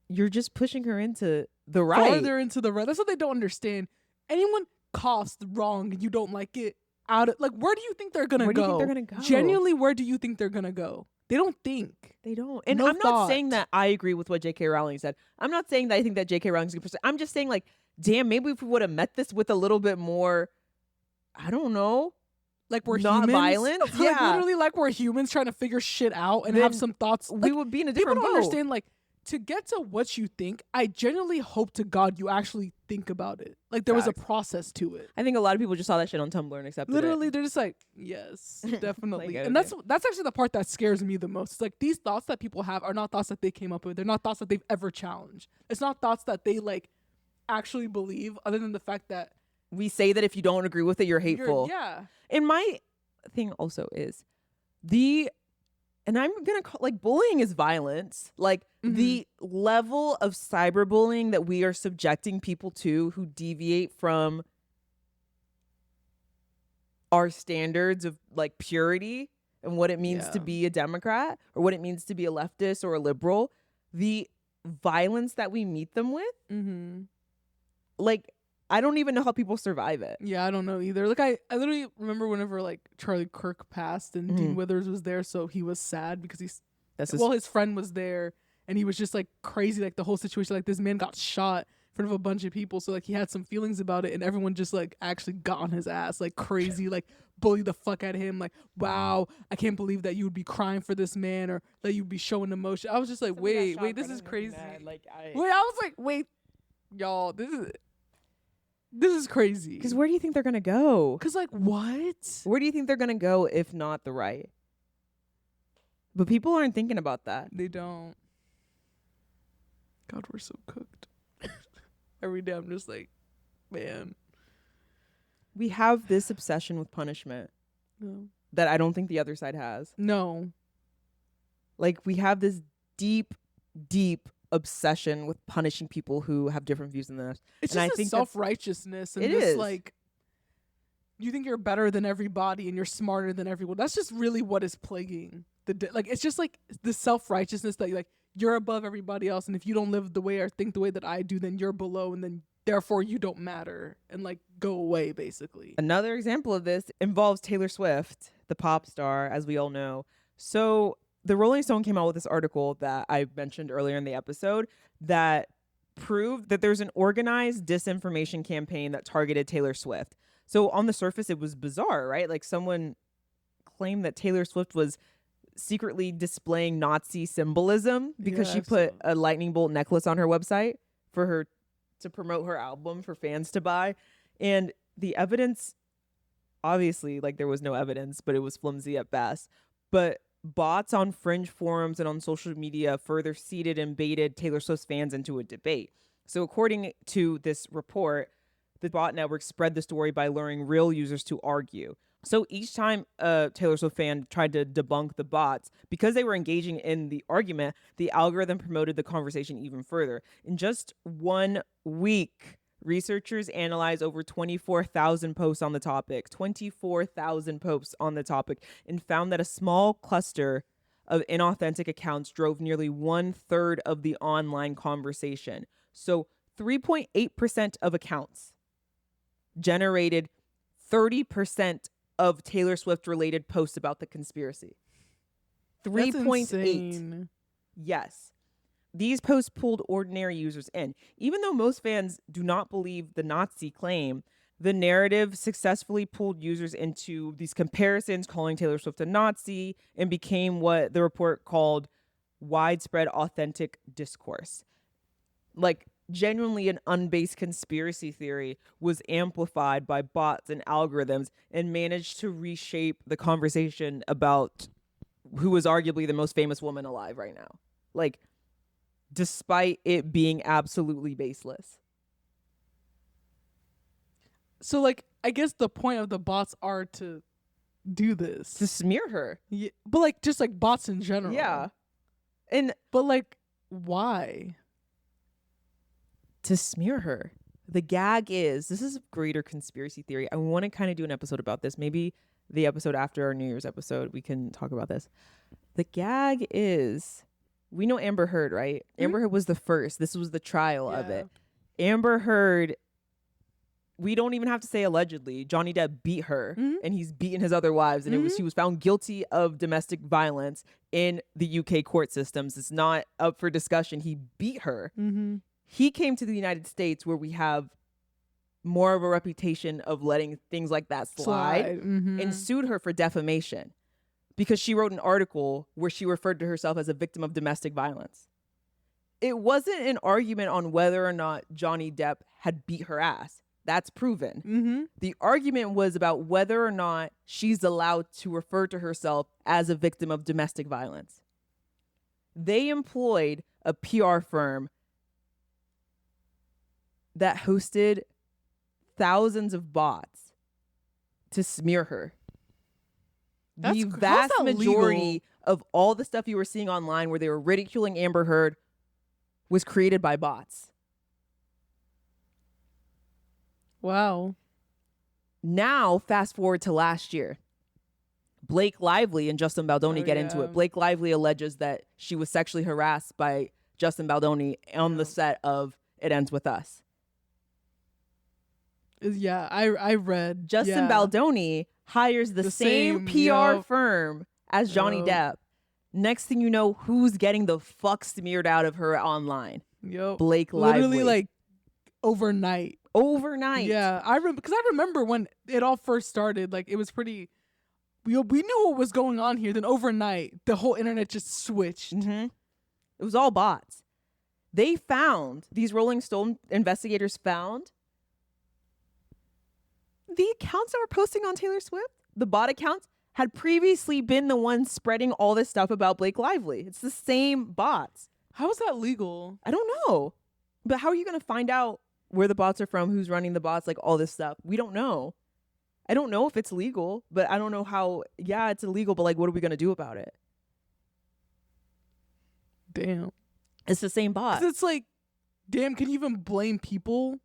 you're just pushing her into the right. Farther into the right. That's what they don't understand. Anyone coughs wrong and you don't like it, out of, like, where do you think they're gonna go? Where do you think they're gonna go? Genuinely, where do you think they're gonna go? They don't think. They don't. And I'm not saying that I agree with what J.K. Rowling said. I'm not saying that I think that J.K. Rowling's a good person. I'm just saying, like, damn, maybe if we would have met this with a little bit more, I don't know, like we're not humans. violence. Like, literally like we're humans trying to figure shit out and then have some thoughts. We like, would be in a different people don't boat. understand, like, to get to what you think, I genuinely hope to God you actually think about it. Like there was a process to it. I think a lot of people just saw that shit on Tumblr and accepted Literally, it. They're just like, yes, definitely. Like, and that's actually the part that scares me the most. It's like these thoughts that people have are not thoughts that they came up with. They're not thoughts that they've ever challenged. It's not thoughts that they like actually believe, other than the fact that we say that if you don't agree with it, you're hateful. Yeah. And my thing also is and I'm gonna call, like, bullying is violence. Like the level of cyberbullying that we are subjecting people to who deviate from our standards of like purity and what it means to be a Democrat or what it means to be a leftist or a liberal, the violence that we meet them with, like, I don't even know how people survive it. Yeah, I don't know either. Like I literally remember whenever like Charlie Kirk passed and Dean Withers was there, so he was sad because his friend was there and he was just like crazy, like the whole situation, like this man got shot in front of a bunch of people, so like he had some feelings about it and everyone just like actually got on his ass like crazy, like bullied the fuck out of him, like, wow, I can't believe that you would be crying for this man or that you'd be showing emotion. I was just like, wait, this is crazy. I was like, wait, y'all, this is crazy. Because where do you think they're gonna go? Because like, what? Where do you think they're gonna go if not the right? But people aren't thinking about that. They don't. God, we're so cooked. Every day I'm just like, man. We have this obsession with punishment that I don't think the other side has. No. Like, we have this deep, deep obsession with punishing people who have different views than us. It's and just I think self-righteousness and this like, you think you're better than everybody and you're smarter than everyone. That's just really what is plaguing like, it's just like the self-righteousness that like you're above everybody else, and if you don't live the way or think the way that I do, then you're below, and then therefore you don't matter, and like go away basically. Another example of this involves Taylor Swift, the pop star, as we all know. So the Rolling Stone came out with this article that I mentioned earlier in the episode that proved that there's an organized disinformation campaign that targeted Taylor Swift. So on the surface, it was bizarre, right? Like someone claimed that Taylor Swift was secretly displaying Nazi symbolism because she put a lightning bolt necklace on her website for her to promote her album for fans to buy. And the evidence, obviously, like there was no evidence, but it was flimsy at best. But bots on fringe forums and on social media further seeded and baited Taylor Swift's fans into a debate. So according to this report, the bot network spread the story by luring real users to argue. So each time a Taylor Swift fan tried to debunk the bots, because they were engaging in the argument, the algorithm promoted the conversation even further. In just 1 week, researchers analyzed over 24,000 posts on the topic, and found that a small cluster of inauthentic accounts drove nearly 1/3 of the online conversation. So 3.8% of accounts generated 30% of Taylor Swift related posts about the conspiracy. 3.8. Yes. These posts pulled ordinary users in. Even though most fans do not believe the Nazi claim, the narrative successfully pulled users into these comparisons, calling Taylor Swift a Nazi, and became what the report called widespread authentic discourse. Like, genuinely an unbased conspiracy theory was amplified by bots and algorithms and managed to reshape the conversation about who was arguably the most famous woman alive right now. Like, despite it being absolutely baseless. So, like, I guess the point of the bots are to do this. To smear her. Yeah, but, like, just, like, bots in general. Yeah. But, like, why? To smear her. The gag is, this is a greater conspiracy theory. I want to kind of do an episode about this. Maybe the episode after our New Year's episode, we can talk about this. The gag is, we know Amber Heard, right? Mm-hmm. Amber Heard was the first. This was the trial of it. Amber Heard, we don't even have to say allegedly. Johnny Depp beat her, and he's beaten his other wives, and she was found guilty of domestic violence in the UK court systems. It's not up for discussion. He beat her. He came to the United States, where we have more of a reputation of letting things like that slide. Mm-hmm. And sued her for defamation because she wrote an article where she referred to herself as a victim of domestic violence. It wasn't an argument on whether or not Johnny Depp had beat her ass. That's proven. Mm-hmm. The argument was about whether or not she's allowed to refer to herself as a victim of domestic violence. They employed a PR firm that hosted thousands of bots to smear her. The vast majority legal? of all the stuff you were seeing online where they were ridiculing Amber Heard was created by bots. Wow. Now, fast forward to last year. Blake Lively and Justin Baldoni get into it. Blake Lively alleges that she was sexually harassed by Justin Baldoni on the set of It Ends With Us. Yeah, I read. Justin Baldoni hires the same PR firm as Johnny Depp. Next thing you know, who's getting the fuck smeared out of her online? Blake Lively. Literally like overnight. Yeah, because I remember when it all first started, like it was pretty. We knew what was going on here. Then overnight, the whole internet just switched. Mm-hmm. It was all bots. They found, these Rolling Stone investigators found the accounts that were posting on Taylor Swift, the bot accounts, had previously been the ones spreading all this stuff about Blake Lively. It's the same bots. How is that legal? I don't know. But how are you going to find out where the bots are from, who's running the bots, like all this stuff? We don't know. I don't know if it's legal, but I don't know how. Yeah, it's illegal, but like, what are we going to do about it? Damn. It's the same bot. 'Cause it's like, damn, can you even blame people?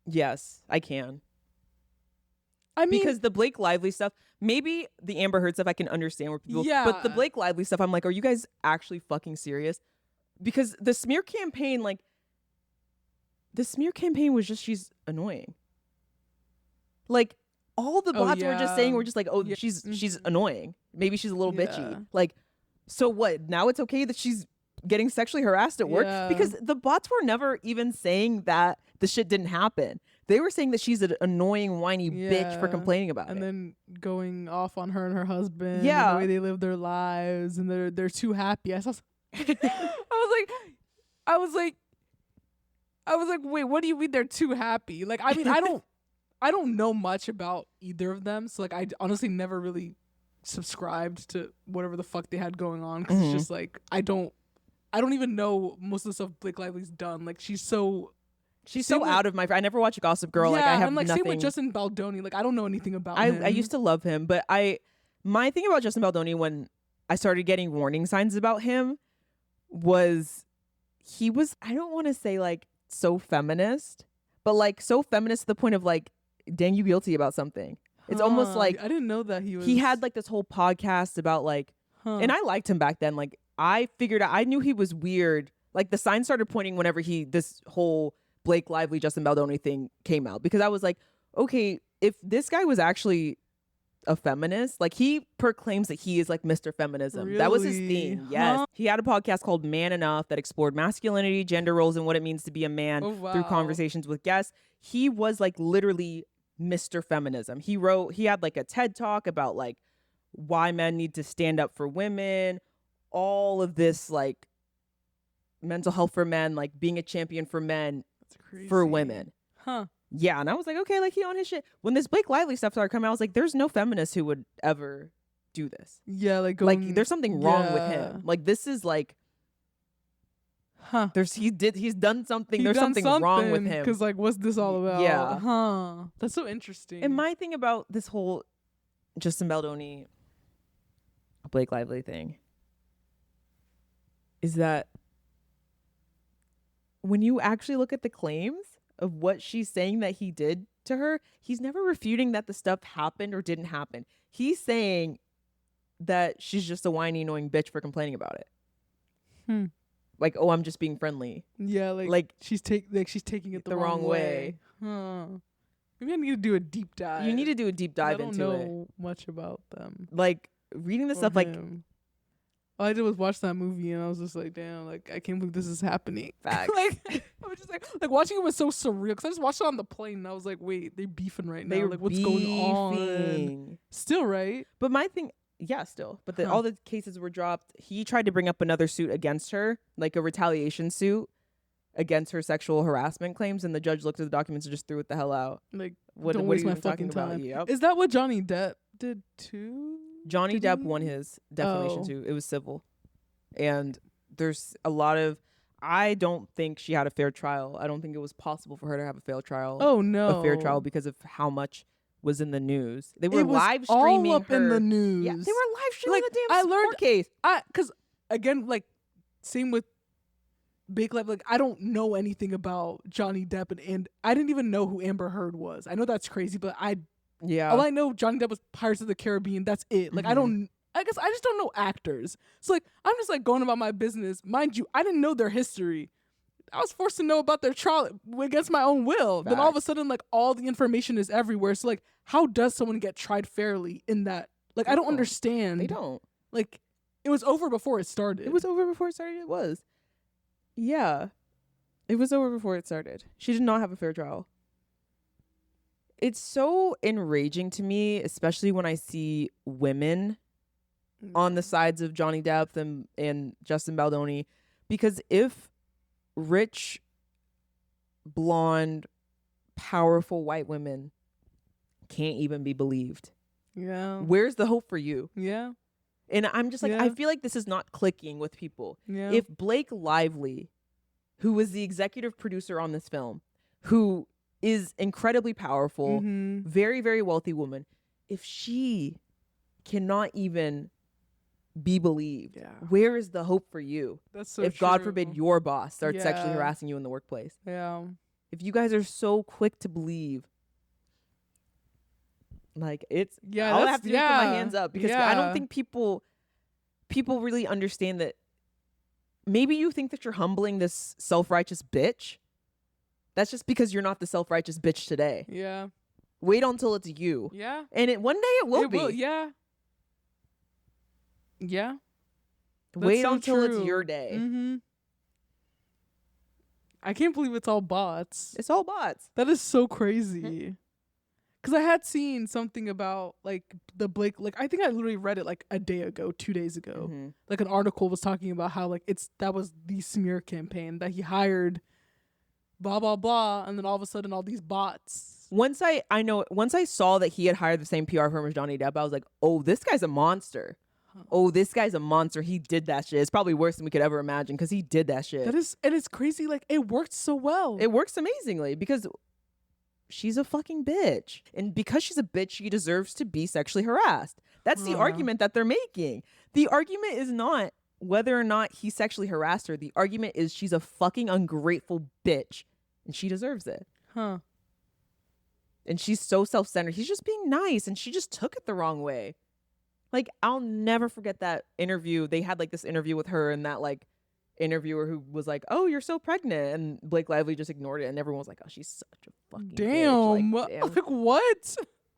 Yes, I can. I mean, because the Blake Lively stuff, maybe the Amber Heard stuff I can understand where people, but the Blake Lively stuff, I'm like, are you guys actually fucking serious? Because the smear campaign, was just, she's annoying. Like, all the bots were just saying, were just like, oh, she's annoying. Maybe she's a little bitchy. Like, so what? Now it's okay that she's getting sexually harassed at work? Because the bots were never even saying that the shit didn't happen. They were saying that she's an annoying, whiny bitch for complaining about it. And then going off on her and her husband. Yeah. And the way they live their lives. And they're too happy. I was like, wait, what do you mean they're too happy? Like, I mean, I don't know much about either of them. So, like, I honestly never really subscribed to whatever the fuck they had going on. Because it's just like, I don't even know most of the stuff Blake Lively's done. Like, she's so out of my. I never watched Gossip Girl. Yeah, like I have and like nothing. Same with Justin Baldoni. Like I don't know anything about him. I used to love him, but my thing about Justin Baldoni when I started getting warning signs about him was he was, I don't want to say like so feminist, but like so feminist to the point of like, dang, you guilty about something. It's almost like I didn't know that he had like this whole podcast about like, and I liked him back then. Like I figured out, I knew he was weird. Like the signs started pointing whenever this whole Blake Lively, Justin Baldoni thing came out, because I was like, okay, if this guy was actually a feminist, like he proclaims that he is like Mr. Feminism. Really? That was his thing. Yes. He had a podcast called Man Enough that explored masculinity, gender roles, and what it means to be a man through conversations with guests. He was like literally Mr. Feminism. He had like a TED talk about like why men need to stand up for women, all of this like mental health for men, like being a champion for men, for women. Yeah, and I was like, okay, like he on his shit. When this Blake Lively stuff started coming out, I was like, there's no feminist who would ever do this. Yeah, like there's something wrong with him. Like this is like, he's done something. There's something wrong with him. Because like, what's this all about? Yeah, that's so interesting. And my thing about this whole Justin Baldoni, Blake Lively thing is that when you actually look at the claims of what she's saying that he did to her, he's never refuting that the stuff happened or didn't happen. He's saying that she's just a whiny, annoying bitch for complaining about it. Like, oh, I'm just being friendly. Yeah, like she's taking it the wrong way. Maybe I need to do a deep dive. You need to do a deep dive into it. I don't know much about them. Like reading the stuff, like all I did was watch that movie, and I was just like, damn, like I can't believe this is happening. Facts. Like I was just like watching it was so surreal because I just watched it on the plane, and I was like, wait, they're beefing right now. Like what's going on? Still, right? But my thing, yeah, still. But all the cases were dropped. He tried to bring up another suit against her, like a retaliation suit against her sexual harassment claims, and the judge looked at the documents and just threw it the hell out. Like, what don't are waste you my even fucking talking time. about? Yep. Is that what Johnny Depp did too? Johnny Depp won his defamation suit. It was civil. And there's a lot of, I don't think she had a fair trial. I don't think it was possible for her to have a fair trial. Oh no, a fair trial because of how much was in the news. They were live streaming all up her in the news. Yeah, they were live streaming like, the damn court case. Because again, like same with Bake Life. Like I don't know anything about Johnny Depp, and I didn't even know who Amber Heard was. I know that's crazy, but all I know Johnny Depp was Pirates of the Caribbean. That's it. Like I guess I just don't know actors. So like I'm just like going about my business. Mind you, I didn't know their history. I was forced to know about their trial against my own will. Then all of a sudden, like all the information is everywhere. So like, how does someone get tried fairly in that? Like I don't understand. They don't. Like it was over before it started. It was over before it started. It was. Yeah, it was over before it started. She did not have a fair trial. It's so enraging to me, especially when I see women on the sides of Johnny Depp and Justin Baldoni, because if rich, blonde, powerful white women can't even be believed, where's the hope for you? Yeah. And I'm just like, I feel like this is not clicking with people. Yeah. If Blake Lively, who was the executive producer on this film, who is incredibly powerful, very, very wealthy woman, if she cannot even be believed, where is the hope for you? That's so if true. God forbid your boss starts sexually harassing you in the workplace. Yeah. If you guys are so quick to believe, like it's I'll have to just put my hands up because I don't think people really understand that. Maybe you think that you're humbling this self-righteous bitch. That's just because you're not the self-righteous bitch today. Yeah. Wait until it's you. Yeah. And one day it will be. Yeah. Yeah. Wait until it's your day. Mm-hmm. I can't believe it's all bots. It's all bots. That is so crazy. Because I had seen something about like the Blake, like I think I literally read it like a day ago, 2 days ago. Like an article was talking about how like that was the smear campaign that he hired, blah blah blah, and then all of a sudden all these bots. Once I saw that he had hired the same PR firm as Johnny Depp, I was like, oh, this guy's a monster. Oh, this guy's a monster. He did that shit. It's probably worse than we could ever imagine because he did that shit. And it's crazy. Like it worked so well. It works amazingly because she's a fucking bitch. And because she's a bitch, she deserves to be sexually harassed. That's the argument that they're making. The argument is not whether or not he sexually harassed her. The argument is she's a fucking ungrateful bitch and she deserves it. And she's so self-centered. He's just being nice and she just took it the wrong way. Like, I'll never forget that interview. They had like this interview with her and that like interviewer who was like, oh, you're so pregnant. And Blake Lively just ignored it. And everyone was like, oh, she's such a fucking damn. bitch. Like, like what?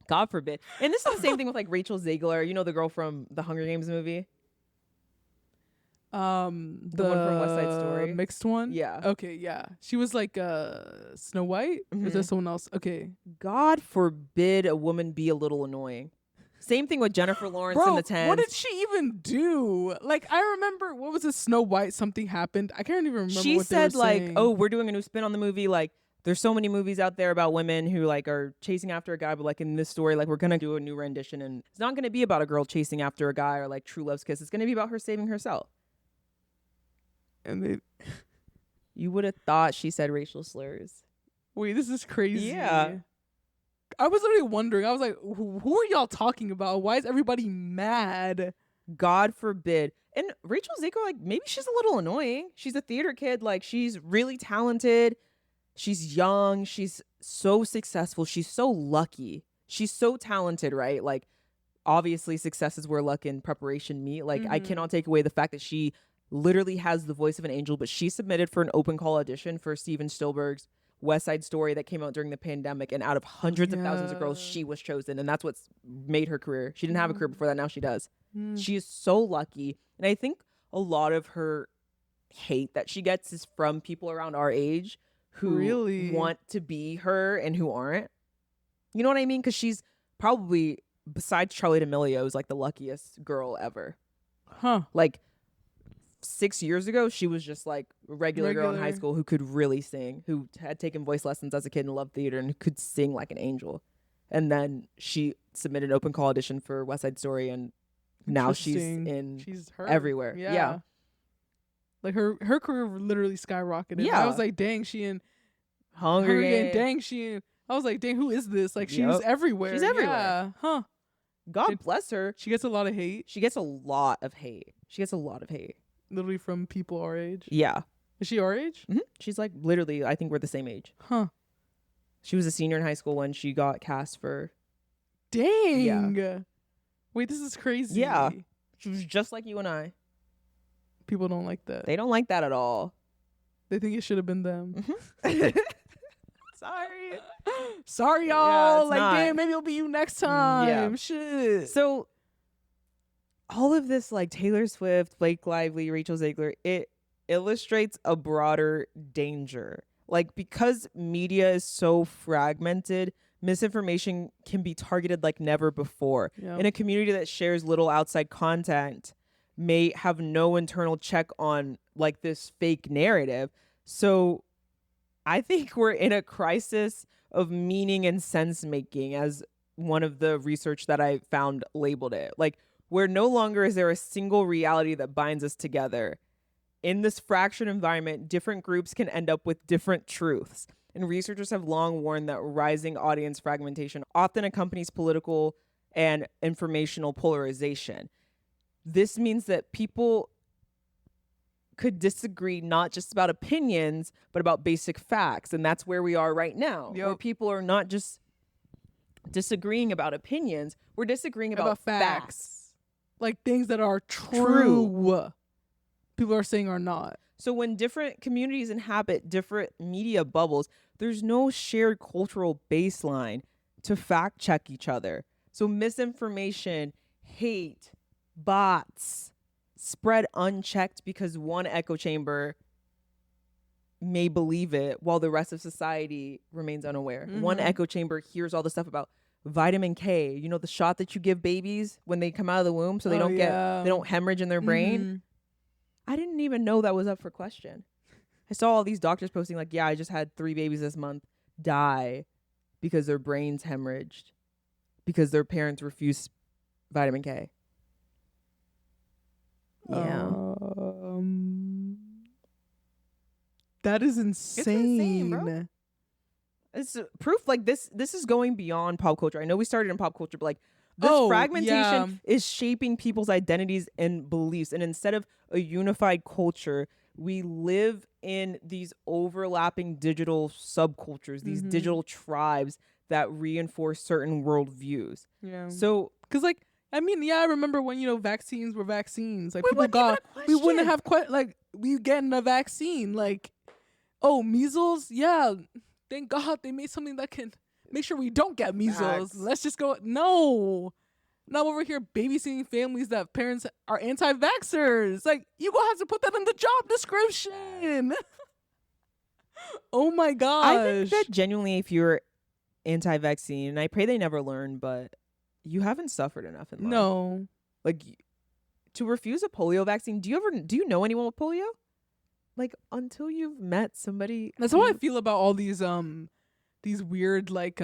God forbid. And this is the same thing with like Rachel Zegler. You know, the girl from the Hunger Games movie? The one from West Side Story. Mixed one? Yeah. Okay, yeah. She was like Snow White? Or is there someone else? Okay. God forbid a woman be a little annoying. Same thing with Jennifer Lawrence in the 10s. What did she even do? Like, I remember, what was it, Snow White? Something happened. I can't even remember she what said, they were like, saying. oh, we're doing a new spin on the movie. Like, there's so many movies out there about women who, like, are chasing after a guy. But, like, in this story, like, we're going to do a new rendition. And it's not going to be about a girl chasing after a guy or, like, true love's kiss. It's going to be about her saving herself. And they... You would have thought she said racial slurs. Wait, this is crazy. Yeah. I was literally wondering. I was like, who are y'all talking about? Why is everybody mad? God forbid. And Rachel Zegler, like, maybe she's a little annoying. She's a theater kid. Like, she's really talented. She's young. She's so successful. She's so lucky. She's so talented, right? Like, obviously, success is where luck and preparation meet. Like, I cannot take away the fact that she literally has the voice of an angel, but she submitted for an open call audition for Steven Spielberg's West Side Story that came out during the pandemic, and out of hundreds of thousands of girls, she was chosen, and that's what's made her career. She didn't have a career before that. Now she does. She is so lucky, and I think a lot of her hate that she gets is from people around our age who want to be her and who aren't. You know what I mean? Because she's probably, besides Charli D'Amelio, is like the luckiest girl ever. Huh. Like 6 years ago, she was just like a regular girl in high school who could really sing, who had taken voice lessons as a kid and loved theater and could sing like an angel. And then she submitted an open call audition for West Side Story, and now she's everywhere. Yeah. Like her career literally skyrocketed. Yeah. I was like, dang, she in Hunger Games. Dang, she in. I was like, dang, who is this? Like, she's everywhere. She's everywhere. Yeah. Huh. God bless her. She gets a lot of hate. She gets a lot of hate. Literally from people our age. Yeah. Is she our age? Mm-hmm. She's like literally, I think we're the same age. Huh. She was a senior in high school when she got cast for. Dang. Yeah. Wait, this is crazy. Yeah. She was just like you and I. People don't like that. They don't like that at all. They think it should have been them. Mm-hmm. Sorry, y'all. Yeah, like, damn, maybe it'll be you next time. Yeah. Shit. So, all of this, like Taylor Swift, Blake Lively, Rachel Zegler, it illustrates a broader danger. Like, because media is so fragmented, misinformation can be targeted like never before. Yep. In a community that shares little outside content, may have no internal check on like this fake narrative. So I think we're in a crisis of meaning and sense making, as one of the research that I found labeled it. Like, where no longer is there a single reality that binds us together. In this fractured environment, different groups can end up with different truths. And researchers have long warned that rising audience fragmentation often accompanies political and informational polarization. This means that people could disagree not just about opinions, but about basic facts. And that's where we are right now, where people are not just disagreeing about opinions, we're disagreeing about facts. Like things that are true. People are saying are not. So when different communities inhabit different media bubbles, there's no shared cultural baseline to fact check each other. So misinformation, hate, bots spread unchecked because one echo chamber may believe it while the rest of society remains unaware. Mm-hmm. One echo chamber hears all the stuff about vitamin K, you know, the shot that you give babies when they come out of the womb so they they don't hemorrhage in their brain. Mm-hmm. I didn't even know that was up for question. I saw all these doctors posting like, yeah, I just had 3 babies this month die because their brains hemorrhaged because their parents refused vitamin K. Yeah. That is insane. It's insane, bro. It's proof like this is going beyond pop culture. I know we started in pop culture, but like this fragmentation is shaping people's identities and beliefs. And instead of a unified culture, we live in these overlapping digital subcultures, these digital tribes that reinforce certain worldviews. Yeah. So, because like, I mean, yeah, I remember when, you know, vaccines were vaccines. Like, we wouldn't have we getting a vaccine. Like, oh, measles? Yeah. Thank God they made something that can make sure we don't get measles. Let's just go. No. Now over here babysitting families that parents are anti-vaxxers. Like, you gonna have to put that in the job description. Oh my gosh. I think that genuinely, if you're anti-vaccine, and I pray they never learn, but you haven't suffered enough in life. No. Like, to refuse a polio vaccine, do you know anyone with polio? Like, until you've met somebody. That's how I feel about all these weird like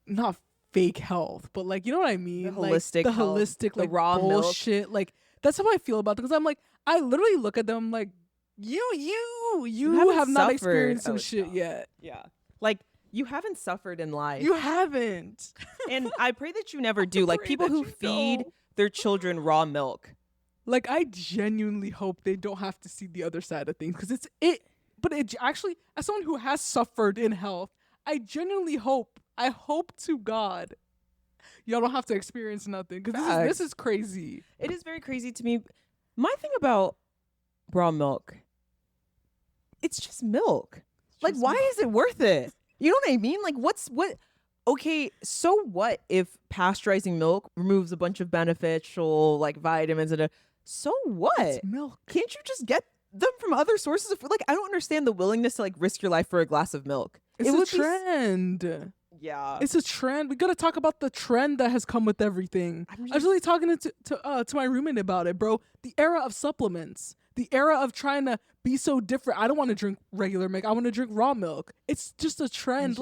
not fake health, but like, you know what I mean? The holistic, like, the holistic, like raw bullshit. Milk. Like, that's how I feel about it, because I'm like, I literally look at them like, you have not experienced some shit yet. Yeah. Like, you haven't suffered in life. You haven't. And I pray that you never do. Like, people who feed their children raw milk. Like, I genuinely hope they don't have to see the other side of things, because but it actually, as someone who has suffered in health, I genuinely hope to God y'all don't have to experience nothing, because this is crazy. It is very crazy to me. My thing about raw milk, it's just milk. Like, why is it worth it? You know what I mean? Like, what okay, so what if pasteurizing milk removes a bunch of beneficial like vitamins and so what? It's milk. Can't you just get them from other sources of like I don't understand the willingness to like risk your life for a glass of milk. It's a trend. Yeah. It's a trend. We gotta talk about the trend that has come with everything. I was really talking to my roommate about it, bro. The era of supplements. The era of trying to be so different. I don't want to drink regular milk. I want to drink raw milk. It's just a trend.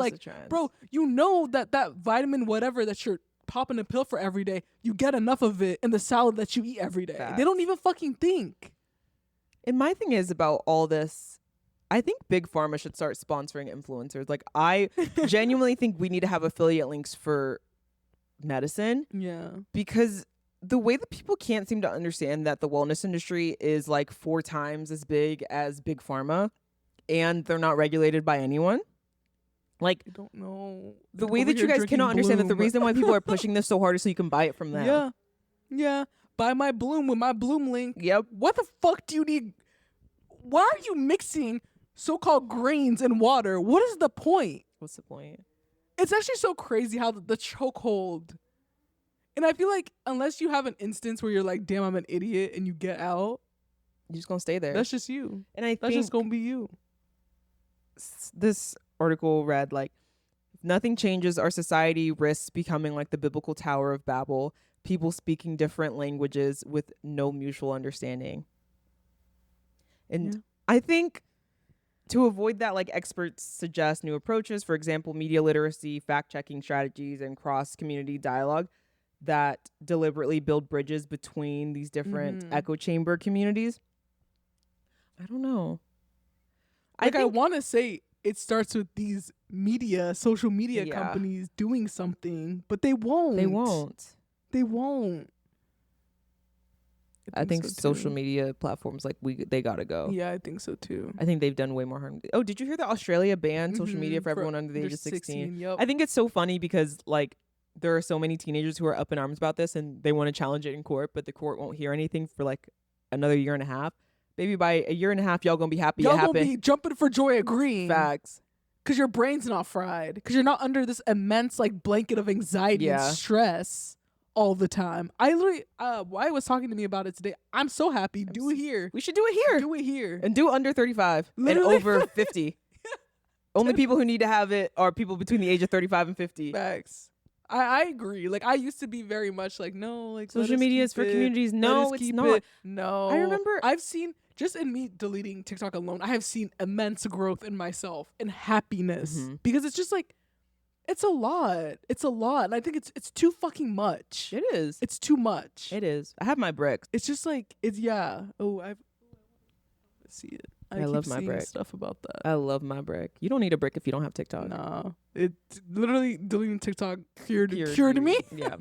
Bro, you know that vitamin whatever that you're popping a pill for every day, you get enough of it in the salad that you eat every day. Facts. They don't even fucking think. And my thing is about all this, I think Big Pharma should start sponsoring influencers. Like, I genuinely think we need to have affiliate links for medicine. Yeah. Because the way that people can't seem to understand that the wellness industry is like 4 times as big as Big Pharma and they're not regulated by anyone. Like, I don't know. The way that you guys cannot understand that the reason why people are pushing this so hard is so you can buy it from them. Yeah. Yeah. Buy my Bloom with my Bloom link. Yep. What the fuck do you need? Why are you mixing so-called grains in water? What is the point? What's the point? It's actually so crazy how the chokehold. And I feel like unless you have an instance where you're like, damn, I'm an idiot, and you get out, you're just gonna stay there. That's just you. And I that's just gonna be you. This article read like, if nothing changes, our society risks becoming like the biblical Tower of Babel, people speaking different languages with no mutual understanding. And I think to avoid that, like, experts suggest new approaches, for example, media literacy, fact-checking strategies, and cross-community dialogue that deliberately build bridges between these different echo chamber communities. I don't know. Like, I want to say it starts with these social media companies doing something, but they won't. They won't. I think social media platforms, like, they gotta go. Yeah, I think so too. I think they've done way more harm. Oh, did you hear that Australia banned social media for everyone under the age of 16? Yep. I think it's so funny because, like, there are so many teenagers who are up in arms about this and they want to challenge it in court, but the court won't hear anything for like another year and a half. Maybe by a year and a half, y'all gonna be happy y'all it happened. Gonna be jumping for joy agreeing. Facts. Because your brain's not fried. Because you're not under this immense like blanket of anxiety and stress all the time. I literally, Why was talking to me about it today. I'm so happy. Do it here. We should do it here. Do it here. And do under 35 literally. And over 50. Only people who need to have it are people between the age of 35 and 50. Facts. I agree. Like, I used to be very much like, no, like, social media is for communities. No, it's not. No. I remember I've seen, just in me deleting TikTok alone, I have seen immense growth in myself and happiness. Because it's just like, it's a lot. It's a lot. And I think it's too fucking much. It is. It's too much. It is. I have my bricks. It's just like, let's see it. I love my brick. Stuff about that. I love my brick. You don't need a brick if you don't have TikTok. Nah, it literally deleting TikTok cured me. Yeah,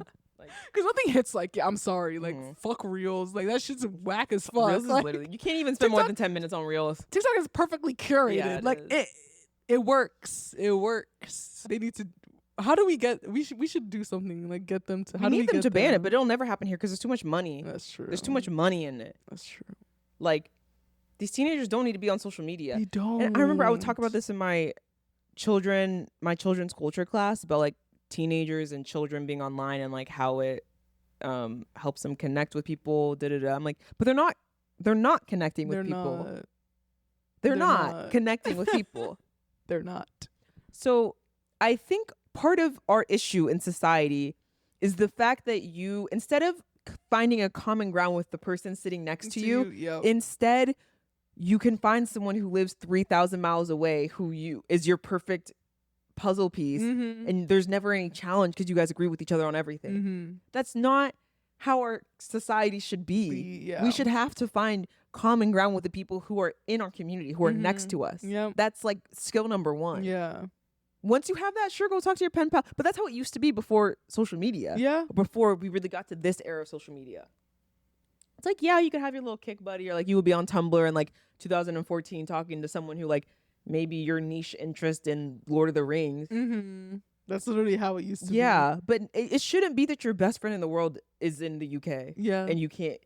because nothing hits like I'm sorry, like fuck Reels, like that shit's whack as fuck. Reels is like, literally, you can't even spend more than 10 minutes on Reels. TikTok is perfectly curated. Yeah, it works. It works. They need to. How do we get? We should do something like get them to. We need them to ban it, but it'll never happen here because there's too much money. That's true. There's too much money in it. That's true. Like, these teenagers don't need to be on social media. They don't. And I remember I would talk about this in my children's culture class about like teenagers and children being online and like how it helps them connect with people. I'm like, but they're not connecting with people. They're not connecting with people. They're not. So I think part of our issue in society is the fact that you, instead of finding a common ground with the person sitting next to you, instead you can find someone who lives 3,000 miles away who is your perfect puzzle piece, and there's never any challenge because you guys agree with each other on everything. That's not how our society should be. We should have to find common ground with the people who are in our community, who are next to us. That's like skill number 1. Yeah. Once you have that, sure, go talk to your pen pal. But that's how it used to be before social media. Yeah. Before we really got to this era of social media. It's like, yeah, you could have your little kick buddy, or like you would be on Tumblr in like 2014 talking to someone who like maybe your niche interest in Lord of the Rings. That's literally how it used to be. Yeah, but it shouldn't be that your best friend in the world is in the UK. Yeah. And you can't,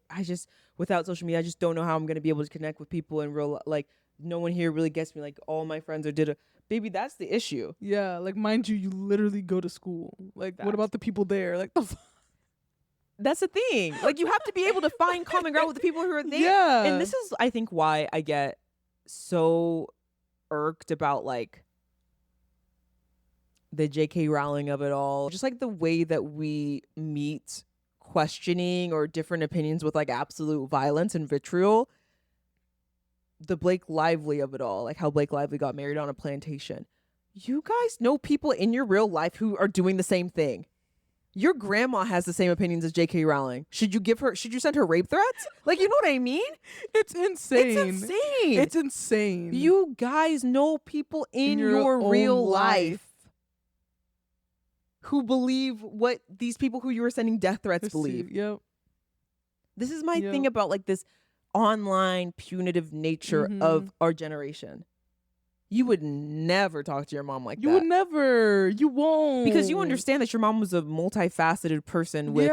without social media, I just don't know how I'm going to be able to connect with people in real, like, no one here really gets me. Like, all my friends are Baby, that's the issue. Yeah, like mind you literally go to school. Like what about the people there? Like that's the thing. Like you have to be able to find common ground with the people who are there. Yeah. And this is, I think, why I get so irked about like the J.K. Rowling of it all. Just like the way that we meet questioning or different opinions with like absolute violence and vitriol. The Blake Lively of it all, like how Blake Lively got married on a plantation. You guys know people in your real life who are doing the same thing. Your grandma has the same opinions as J.K. Rowling. Should you send her rape threats? Like, you know what I mean? It's insane. It's insane. It's insane. You guys know people in your real life who believe what these people who you were sending death threats believe. Yep. This is my thing about like this online punitive nature of our generation. You would never talk to your mom like that. You would never. You won't. Because you understand that your mom was a multifaceted person with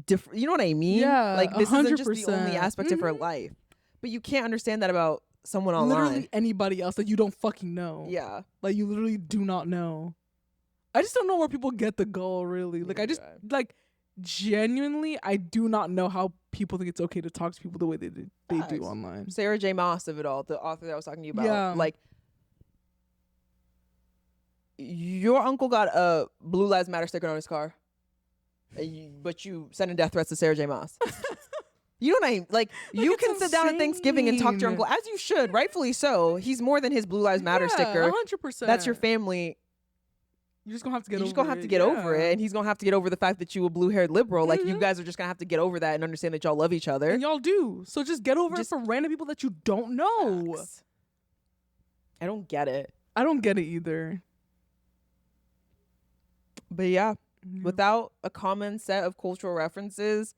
different, you know what I mean? Yeah. Like this 100%. isn't just the only aspect of her life. But you can't understand that about someone online. Literally anybody else that you don't fucking know. Yeah. Like you literally do not know. I just don't know where people get the goal, really. Like I just like genuinely I do not know how people think it's okay to talk to people the way they do online. Sarah J. Maas of it all, the author that I was talking to you about. Yeah. Like your uncle got a Blue Lives Matter sticker on his car. But you sending death threats to Sarah J. Maas. You know what I mean? Like you can sit down at Thanksgiving and talk to your uncle, as you should, rightfully so. He's more than his Blue Lives Matter sticker. 100%. That's your family. You're just gonna have to get over it. You're just gonna have to get over it. And he's gonna have to get over the fact that you a blue-haired liberal. Like you guys are just gonna have to get over that and understand that y'all love each other. And y'all do. So just get over it for random people that you don't know. Facts. I don't get it. I don't get it either. But yeah, without a common set of cultural references,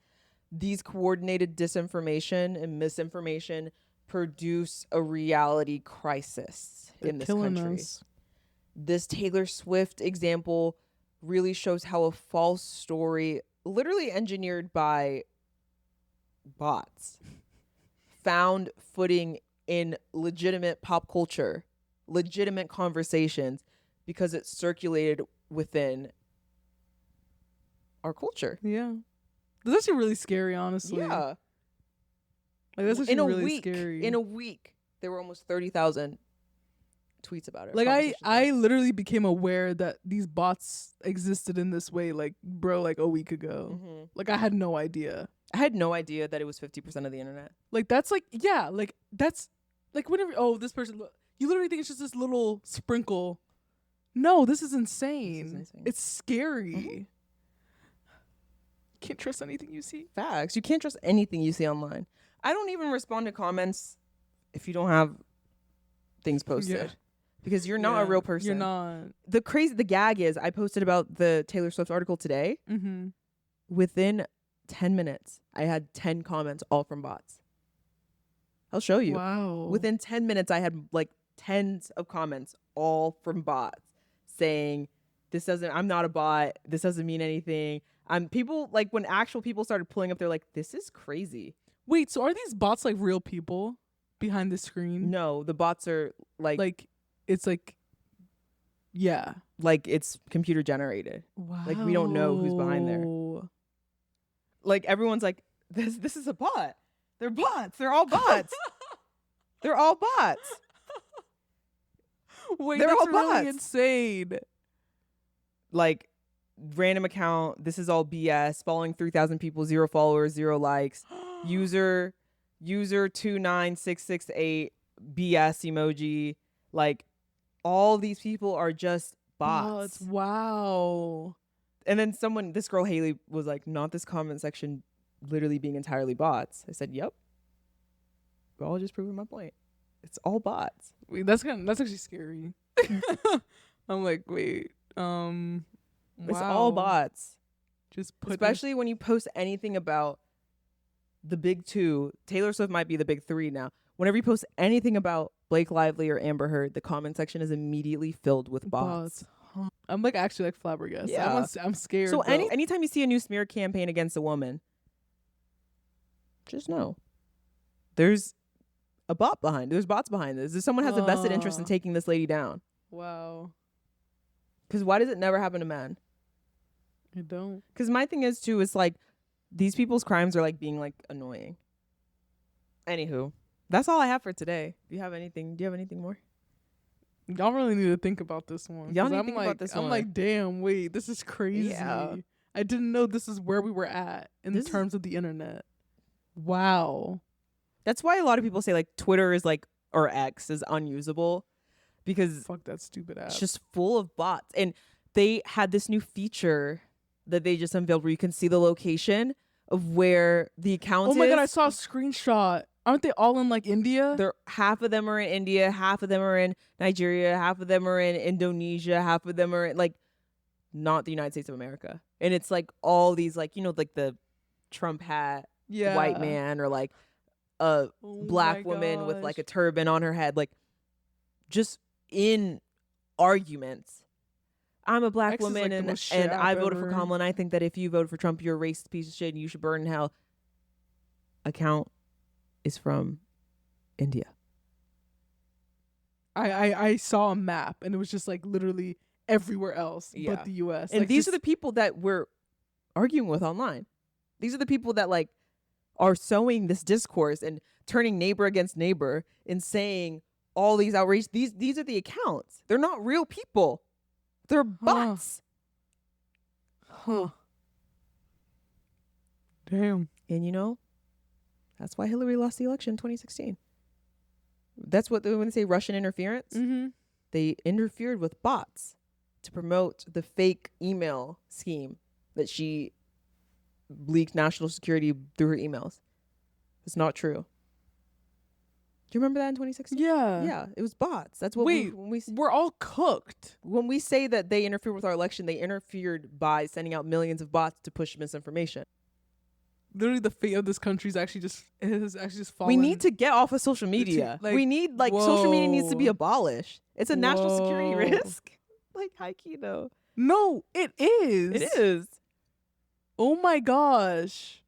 these coordinated disinformation and misinformation produce a reality crisis in this country. This Taylor Swift example really shows how a false story, literally engineered by bots, found footing in legitimate pop culture, legitimate conversations, because it circulated within our culture. Yeah. That's actually really scary, honestly. Yeah. Like that's actually really scary. In a week, there were almost 30,000 tweets about it. Like I literally became aware that these bots existed in this way, like a week ago. Like I had no idea. I had no idea that it was 50% of the internet. Like that's like that's like whenever this person, you literally think it's just this little sprinkle. No, this is insane. It's scary. Can't trust anything you see. Facts. You can't trust anything you see online. I don't even respond to comments if you don't have things posted. Because you're not a real person. You're not. The gag is I posted about the Taylor Swift article today. Within 10 minutes, I had 10 comments, all from bots. I'll show you. Wow. Within 10 minutes, I had like tens of comments, all from bots, saying, I'm not a bot. This doesn't mean anything. People, like when actual people started pulling up, they're like, this is crazy. Wait, so are these bots like real people behind the screen? No, the bots are like it's like, yeah. Like it's computer generated. Wow. Like we don't know who's behind there. Like everyone's like, this is a bot. They're bots. They're all bots. They're all bots. Wait, they're all really bots. Insane. Like random account. This is all BS. Following 3,000 people, 0 followers, 0 likes. User 29668 BS emoji. Like all these people are just bots. Wow. And then this girl Haley was like, not this comment section literally being entirely bots. I said, yep. All just proving my point. It's all bots. Wait, that's actually scary. I'm like, wait, It's all bots. Especially when you post anything about the big two. Taylor Swift might be the big three now. Whenever you post anything about Blake Lively or Amber Heard, the comment section is immediately filled with bots. I'm like actually like flabbergasted. Yeah. I'm scared. So anytime you see a new smear campaign against a woman, just know there's a bot behind. There's bots behind this. Someone has a vested interest in taking this lady down. Wow. Because why does it never happen to men? It don't. Because my thing is too, it's like these people's crimes are like being like annoying. Anywho, that's all I have for today. Do you have anything more? Y'all really need to think about this one. Y'all need to think about this one. I'm like, damn, wait, this is crazy. Yeah. I didn't know this is where we were at in terms of the internet. Wow. That's why a lot of people say like Twitter is like, or X is unusable, because fuck that stupid app. It's just full of bots. And they had this new feature that they just unveiled where you can see the location of where the account is. Oh my God, I saw a screenshot. Aren't they all in like India? Half of them are in India, half of them are in Nigeria, half of them are in Indonesia, half of them are in, like, not the United States of America. And it's like all these, like, you know, like the Trump hat white man, or like a black woman with like a turban on her head, like just in arguments. I'm a black woman like and I voted for Kamala, and I think that if you voted for Trump, you're a racist piece of shit and you should burn in hell. Account is from India. I saw a map and it was just like literally everywhere else but the US. And like these are the people that we're arguing with online. These are the people that like are sowing this discourse and turning neighbor against neighbor and saying all these outrageous, these are the accounts. They're not real people. They're bots. Huh. Damn. And you know, that's why Hillary lost the election in 2016. That's what when they say Russian interference. Mm-hmm. They interfered with bots to promote the fake email scheme that she leaked national security through her emails. It's not true. Do you remember that in 2016? Yeah. Yeah, it was bots. That's what we're all cooked. When we say that they interfered with our election, they interfered by sending out millions of bots to push misinformation. Literally, the fate of this country is actually just fallen. We need to get off of social media. We need social media needs to be abolished. It's a national security risk. Like high key though. No, it is. It is. Oh my gosh.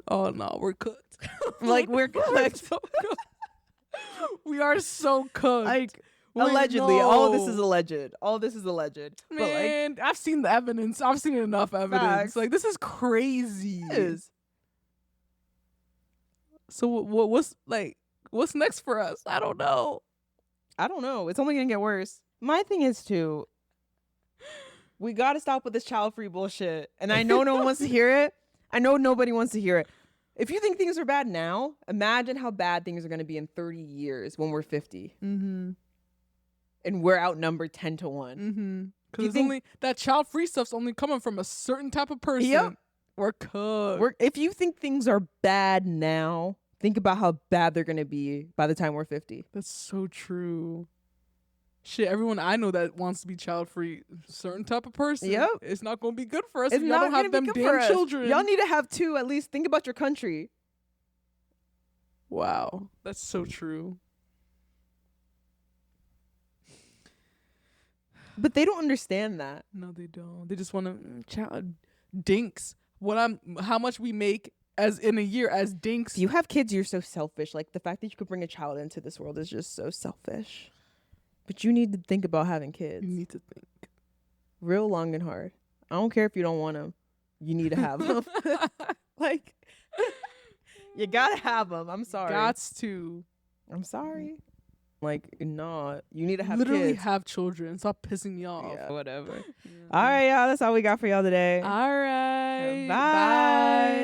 Oh no, we're cooked. Like we're cooked. So cooked. We are so cooked. Like allegedly, all this is alleged. All this is alleged. Man, I've seen the evidence. I've seen enough evidence. Facts. Like this is crazy. It is. So what's next for us? I don't know. It's only gonna get worse. My thing is too, we gotta stop with this child-free bullshit. And I know no one wants to hear it. I know nobody wants to hear it. If you think things are bad now, imagine how bad things are gonna be in 30 years when we're 50. Mm-hmm. And we're outnumbered 10 to 1. Mm-hmm. Because only that child-free stuff's only coming from a certain type of person. Yep. We're cooked. If you think things are bad now, think about how bad they're going to be by the time we're 50. That's so true. Shit, everyone I know that wants to be child-free, certain type of person. Yep. It's not going to be good for us if y'all don't have them damn children. Y'all need to have two, at least. Think about your country. Wow. That's so true. But they don't understand that. No, they don't. They just want to child dinks. How much we make as in a year as dinks. If you have kids, you're so selfish. Like the fact that you could bring a child into this world is just so selfish. But you need to think about having kids. You need to think real long and hard. I don't care if you don't want them. You need to have them. Like you gotta have them. I'm sorry. Gots to. I'm sorry. Like, no, you need to have literally kids. have children. Stop pissing me off. Yeah, whatever. Yeah. All right, y'all. That's all we got for y'all today. All right. Bye.